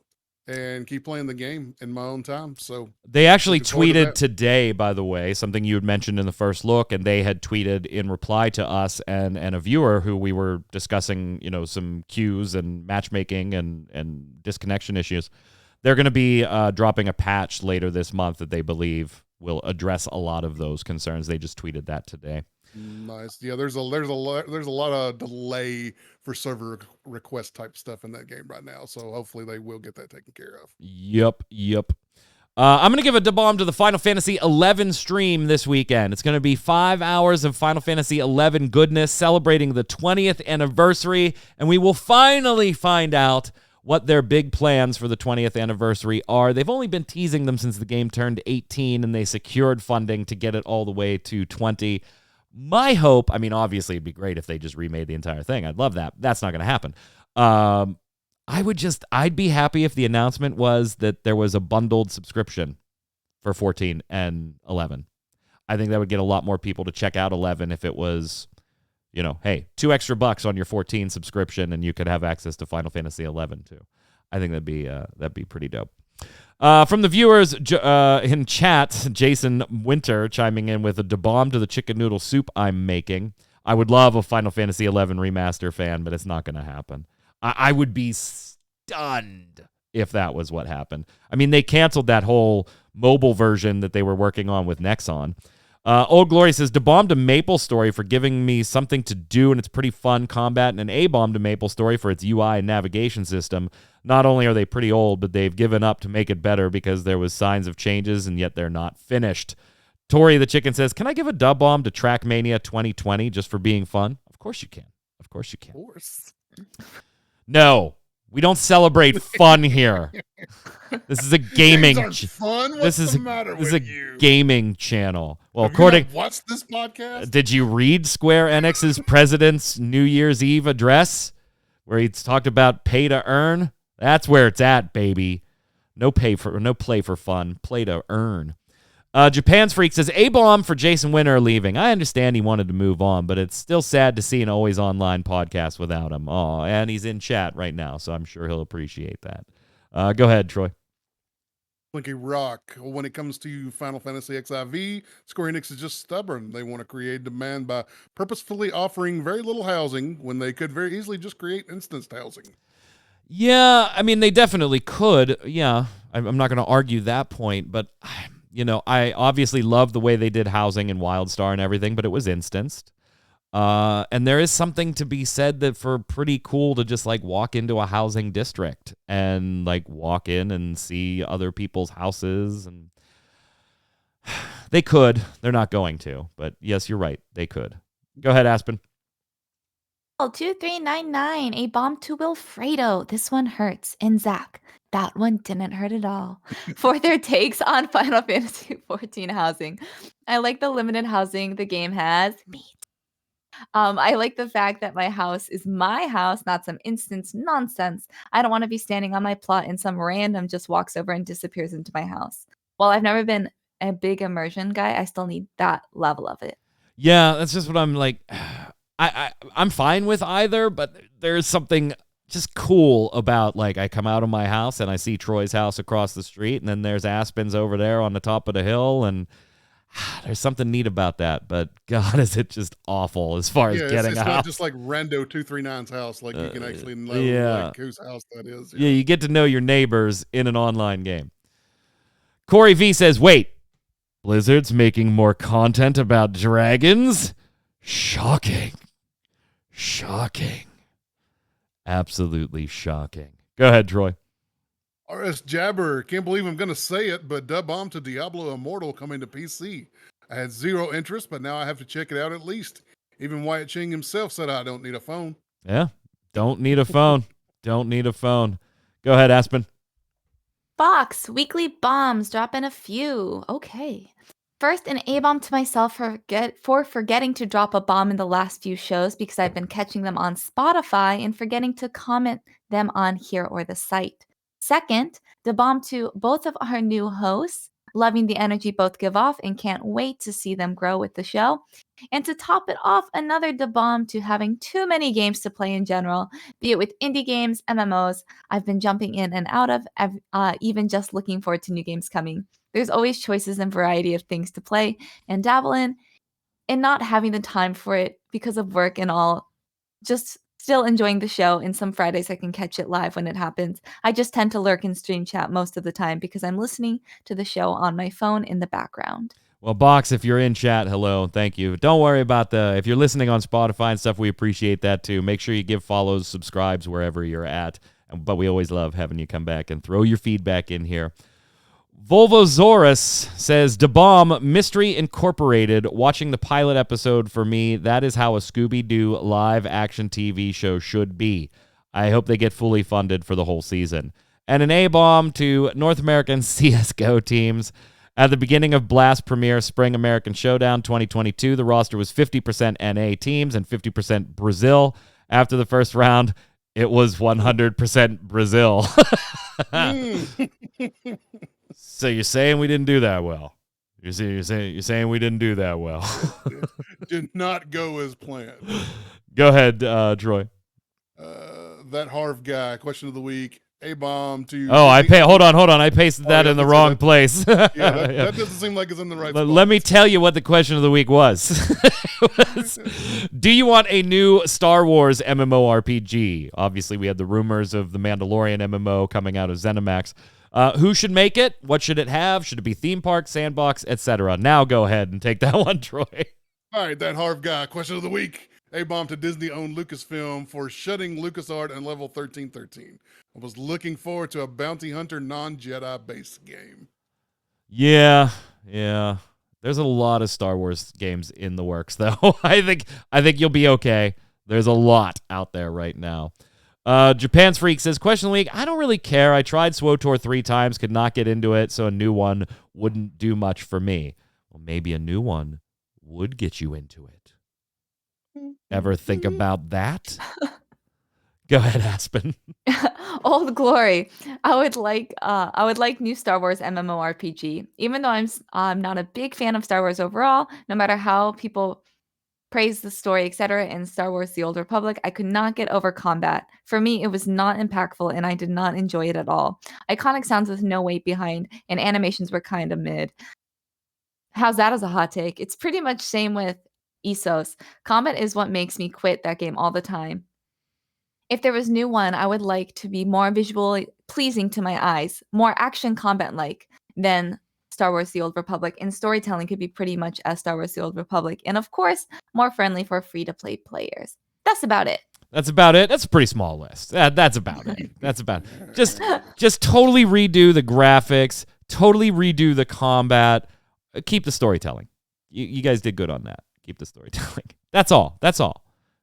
S2: and keep playing the game in my own time. So
S1: they actually
S2: looking forward to
S1: tweeted
S2: that.
S1: today, by the way, something you had mentioned in the first look, and they had tweeted in reply to us and a viewer who we were discussing, some queues and matchmaking and disconnection issues. They're going to be dropping a patch later this month that they believe will address a lot of those concerns. They just tweeted that today.
S2: Nice. Yeah, there's a lot of delay for server request type stuff in that game right now. So hopefully they will get that taken care of.
S1: Yep. I'm going to give a bomb to the Final Fantasy XI stream this weekend. It's going to be 5 hours of Final Fantasy XI goodness celebrating the 20th anniversary, and we will finally find out what their big plans for the 20th anniversary are. They've only been teasing them since the game turned 18, and they secured funding to get it all the way to 20. My hope, obviously it'd be great if they just remade the entire thing. I'd love that. That's not going to happen. I'd be happy if the announcement was that there was a bundled subscription for 14 and 11. I think that would get a lot more people to check out 11 if it was, hey, $2 extra on your 14 subscription and you could have access to Final Fantasy 11 too. I think that'd be pretty dope. From the viewers in chat, Jason Winter chiming in with a bomb to the chicken noodle soup I'm making. I would love a Final Fantasy 11 remaster fan, but it's not going to happen. I would be stunned if that was what happened. They canceled that whole mobile version that they were working on with Nexon. Old Glory says, bomb to Maple Story for giving me something to do, and it's pretty fun combat, and an A-bomb to Maple Story for its UI and navigation system. Not only are they pretty old, but they've given up to make it better because there was signs of changes, and yet they're not finished. Tori the Chicken says, can I give a bomb to Trackmania 2020 just for being fun? Of course you can. Of course you can.
S2: Of course.
S1: No, we don't celebrate fun here. This is a gaming.
S2: Fun? What's the matter with you?
S1: Gaming channel. Well,
S2: Have you not watched this podcast?
S1: Did you read Square Enix's president's New Year's Eve address, where he talked about pay to earn? That's where it's at, baby. No play for fun. Play to earn. Japan's Freak says, A-bomb for Jason Winter leaving. I understand he wanted to move on, but it's still sad to see an always online podcast without him. Oh, and he's in chat right now, so I'm sure he'll appreciate that. Go ahead, Troy.
S2: Slinky Rock. When it comes to Final Fantasy XIV, Square Enix is just stubborn. They want to create demand by purposefully offering very little housing when they could very easily just create instanced housing.
S1: Yeah, they definitely could. Yeah, I'm not going to argue that point, but I obviously love the way they did housing in WildStar and everything, but it was instanced. And there is something to be said that for pretty cool to just walk into a housing district and walk in and see other people's houses. And they could. They're not going to. But yes, you're right. They could. Go ahead, Aspen.
S3: 2399, a bomb to Wilfredo. This one hurts. And Zach, that one didn't hurt at all. For their takes on Final Fantasy XIV housing. I like the limited housing the game has. I like the fact that my house is my house, not some instance nonsense. I don't want to be standing on my plot and some random just walks over and disappears into my house. While I've never been a big immersion guy, I still need that level of it.
S1: Yeah, that's just what I'm like. I'm fine with either, but there's something just cool about I come out of my house and I see Troy's house across the street, and then there's Aspen's over there on the top of the hill, and there's something neat about that. But God, is it just awful as far as getting
S2: it's
S1: a house.
S2: Not just like Rando 239's house. You can actually know whose house that is.
S1: Yeah, you get to know your neighbors in an online game. Corey V says, wait, Blizzard's making more content about dragons? Shocking. Absolutely shocking. Go ahead, Troy.
S2: RS Jabber, can't believe I'm going to say it, but dub bomb to Diablo Immortal coming to PC. I had zero interest, but now I have to check it out at least. Even Wyatt Ching himself said I don't need a phone.
S1: Yeah, don't need a phone. Don't need a phone. Go ahead, Aspen.
S3: Fox, weekly bombs, drop in a few. Okay. First, an A-bomb to myself for forgetting to drop a bomb in the last few shows because I've been catching them on Spotify and forgetting to comment them on here or the site. Second, the bomb to both of our new hosts, loving the energy both give off and can't wait to see them grow with the show. And to top it off, another bomb to having too many games to play in general, be it with indie games, MMOs. I've been jumping in and out of, even just looking forward to new games coming. There's always choices and variety of things to play and dabble in, and not having the time for it because of work and all. Just still enjoying the show, and some Fridays I can catch it live when it happens. I just tend to lurk in stream chat most of the time because I'm listening to the show on my phone in the background.
S1: Well, Box, if you're in chat, hello, thank you. Don't worry about if you're listening on Spotify and stuff, we appreciate that too. Make sure you give follows, subscribes wherever you're at. But we always love having you come back and throw your feedback in here. Volvosaurus says, DeBomb Mystery Incorporated. Watching the pilot episode for me, that is how a Scooby-Doo live action TV show should be. I hope they get fully funded for the whole season. And an A-bomb to North American CSGO teams. At the beginning of Blast Premier Spring American Showdown 2022, the roster was 50% NA teams and 50% Brazil. After the first round, it was 100% Brazil. So you're saying we didn't do that well? You're saying we didn't do that well?
S2: Did not go as planned.
S1: Go ahead, Troy.
S2: That Harv guy, question of the week. A-bomb to...
S1: Oh, hold on. I pasted that in the wrong place.
S2: That doesn't seem like it's in the right spot.
S1: Let me tell you what the question of the week was. Do you want a new Star Wars MMORPG? Obviously, we had the rumors of the Mandalorian MMO coming out of ZeniMax. Who should make it? What should it have? Should it be theme park, sandbox, etc.? Now go ahead and take that one, Troy.
S2: All right, that Harv guy, question of the week. A-bomb to Disney-owned Lucasfilm for shutting LucasArts and Level 1313. I was looking forward to a bounty hunter non-Jedi based game.
S1: Yeah. There's a lot of Star Wars games in the works, though. I think you'll be okay. There's a lot out there right now. Japan's Freak says, question of the week, I don't really care. I tried SWOTOR 3 times, could not get into it, so a new one wouldn't do much for me. Well, maybe a new one would get you into it. Ever think about that? Go ahead, Aspen.
S3: Old Glory. I would like new Star Wars MMORPG. Even though I'm not a big fan of Star Wars overall, no matter how people praise the story, etc. in Star Wars The Old Republic, I could not get over combat. For me, it was not impactful and I did not enjoy it at all. Iconic sounds with no weight behind, and animations were kind of mid. How's that as a hot take? It's pretty much same with Essos. Combat is what makes me quit that game all the time. If there was new one, I would like to be more visually pleasing to my eyes, more action combat-like than Star Wars The Old Republic, and storytelling could be pretty much as Star Wars The Old Republic, and of course, more friendly for free-to-play players. That's about it.
S1: That's about it. That's a pretty small list. That's about it. That's about it. Just totally redo the graphics, totally redo the combat, keep the storytelling. You guys did good on that. Keep the storytelling. That's all.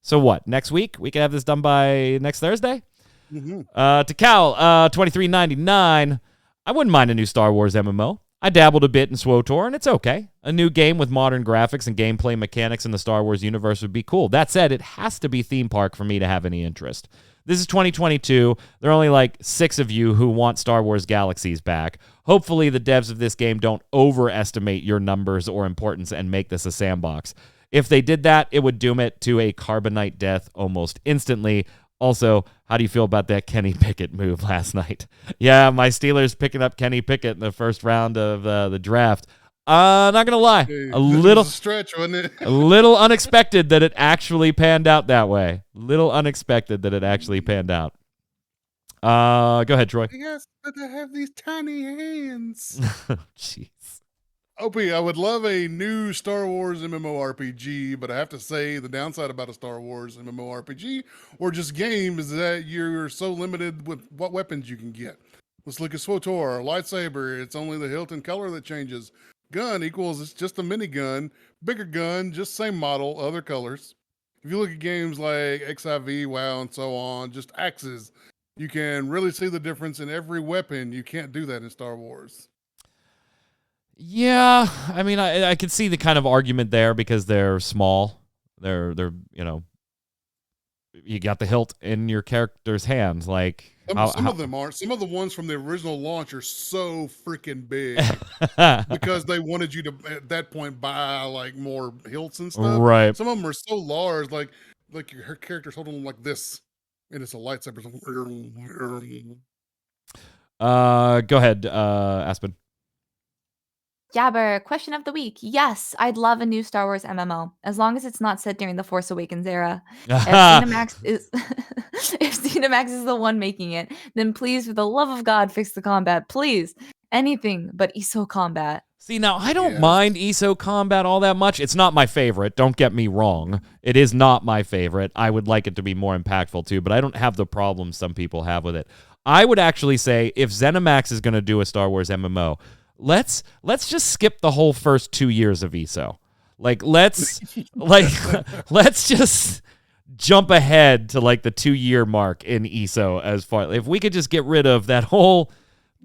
S1: So what? Next week? We can have this done by next Thursday? Mm-hmm. To Cal, $23.99. I wouldn't mind a new Star Wars MMO. I dabbled a bit in SWOTOR, and it's okay. A new game with modern graphics and gameplay mechanics in the Star Wars universe would be cool. That said, it has to be theme park for me to have any interest. This is 2022. There are only like 6 of you who want Star Wars Galaxies back. Hopefully, the devs of this game don't overestimate your numbers or importance and make this a sandbox. If they did that, it would doom it to a carbonite death almost instantly. Also, how do you feel about that Kenny Pickett move last night? Yeah, my Steelers picking up Kenny Pickett in the first round of the draft. Not going to lie, a little
S2: stretch, wasn't it?
S1: a little unexpected that it actually panned out that way. Go ahead, Troy.
S2: Yes, but I have these tiny hands.
S1: Jeez.
S2: Opie, I would love a new Star Wars MMORPG, but I have to say the downside about a Star Wars MMORPG or just game is that you're so limited with what weapons you can get. Let's look at SWOTOR, lightsaber, it's only the hilt and color that changes. Gun equals it's just a minigun, bigger gun, just same model, other colors. If you look at games like XIV, WoW, and so on, just axes, you can really see the difference in every weapon. You can't do that in Star Wars.
S1: Yeah, I mean, I could see the kind of argument there because they're small. They're you got the hilt in your character's hands. Like,
S2: Some of them aren't. Some of the ones from the original launch are so freaking big because they wanted you to, at that point, buy like more hilts and stuff.
S1: Right.
S2: Some of them are so large, like her character's holding them like this, and it's a lightsaber.
S1: Go ahead, Aspen.
S3: Jabber, question of the week. Yes, I'd love a new Star Wars MMO, as long as it's not set during the Force Awakens era. If Cinemax is if Cinemax is the one making it, then please, for the love of God, fix the combat. Please. Anything but ESO combat.
S1: See, now, I don't mind ESO combat all that much. It's not my favorite. Don't get me wrong. It is not my favorite. I would like it to be more impactful, too, but I don't have the problems some people have with it. I would actually say if ZeniMax is going to do a Star Wars MMO, let's just skip the whole first 2 years of ESO. Let's just jump ahead to the 2-year mark in ESO as far. If we could just get rid of that whole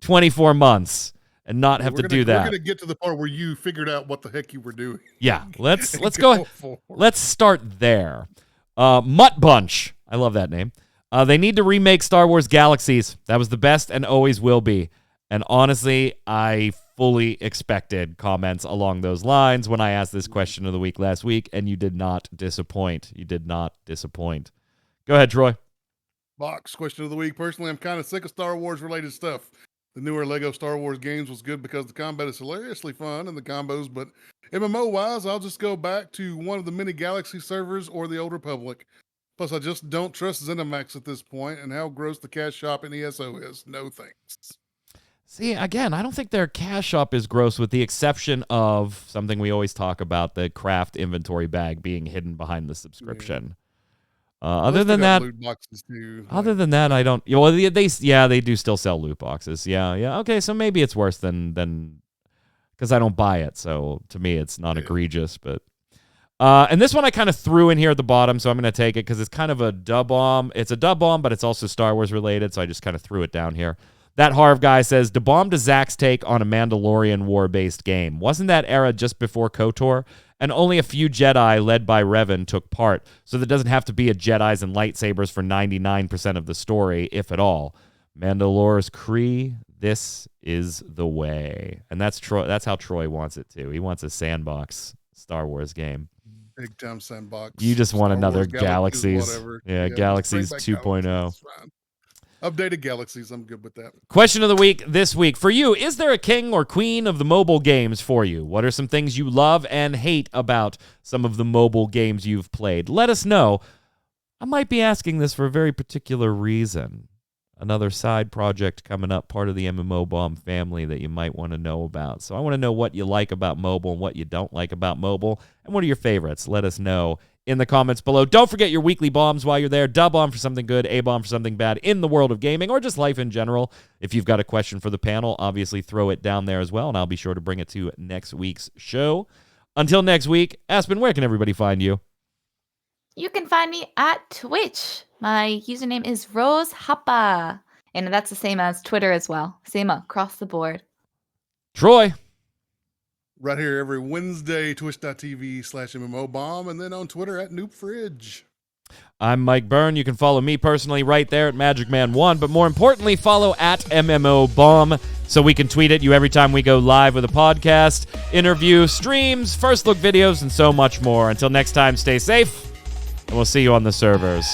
S1: 24 months and not have to do that.
S2: We're going to get to the part where you figured out what the heck you were doing.
S1: Yeah, let's go. Let's start there. Mutt Bunch. I love that name. They need to remake Star Wars Galaxies. That was the best and always will be. And honestly, I fully expected comments along those lines when I asked this question of the week last week, and you did not disappoint. You did not disappoint. Go ahead, Troy.
S2: Box question of the week. Personally, I'm kind of sick of Star Wars related stuff. The newer Lego Star Wars games was good because the combat is hilariously fun and the combos, but MMO-wise, I'll just go back to one of the mini Galaxy servers or the Old Republic. Plus, I just don't trust ZeniMax at this point and how gross the cash shop in ESO is. No thanks.
S1: See, again, I don't think their cash shop is gross with the exception of something we always talk about, the craft inventory bag being hidden behind the subscription. Other than that,
S2: loot boxes too.
S1: Other than that, I don't. Well, they do still sell loot boxes. Yeah. Okay, so maybe it's worse than because I don't buy it. So to me, it's not egregious. But and this one I kind of threw in here at the bottom, so I'm going to take it because it's kind of a dub bomb. It's a dub bomb, but it's also Star Wars related, so I just kind of threw it down here. That Harv guy says, to bomb to Zach's take on a Mandalorian war-based game. Wasn't that era just before KOTOR? And only a few Jedi led by Revan took part, so there doesn't have to be a Jedis and lightsabers for 99% of the story, if at all. Mandalore's Kree, this is the way. And that's Troy. That's how Troy wants it too. He wants a sandbox Star Wars game.
S2: Big time sandbox.
S1: You just want
S2: Star
S1: another
S2: Wars,
S1: Galaxies. Yeah, Galaxies 2.0.
S2: Updated Galaxies, I'm good with that.
S1: Question of the week this week. For you, is there a king or queen of the mobile games for you? What are some things you love and hate about some of the mobile games you've played? Let us know. I might be asking this for a very particular reason. Another side project coming up, part of the MMO Bomb family that you might want to know about. So I want to know what you like about mobile and what you don't like about mobile, and what are your favorites. Let us know in the comments below. Don't forget your weekly bombs while you're there. Dub bomb for something good, A bomb for something bad in the world of gaming or just life in general. If you've got a question for the panel, obviously throw it down there as well, and I'll be sure to bring it to next week's show. Until next week, Aspen, where can everybody find you?
S3: You can find me at Twitch. My username is Rose Happa, and that's the same as Twitter as well. Same across the board.
S1: Troy.
S2: Right here every Wednesday, twitch.tv/MMOBomb, and then on Twitter at NoopFridge.
S1: I'm Mike Byrne. You can follow me personally right there at magicman1, but more importantly, follow at MMOBomb so we can tweet at you every time we go live with a podcast, interview, streams, first look videos, and so much more. Until next time, stay safe, and we'll see you on the servers.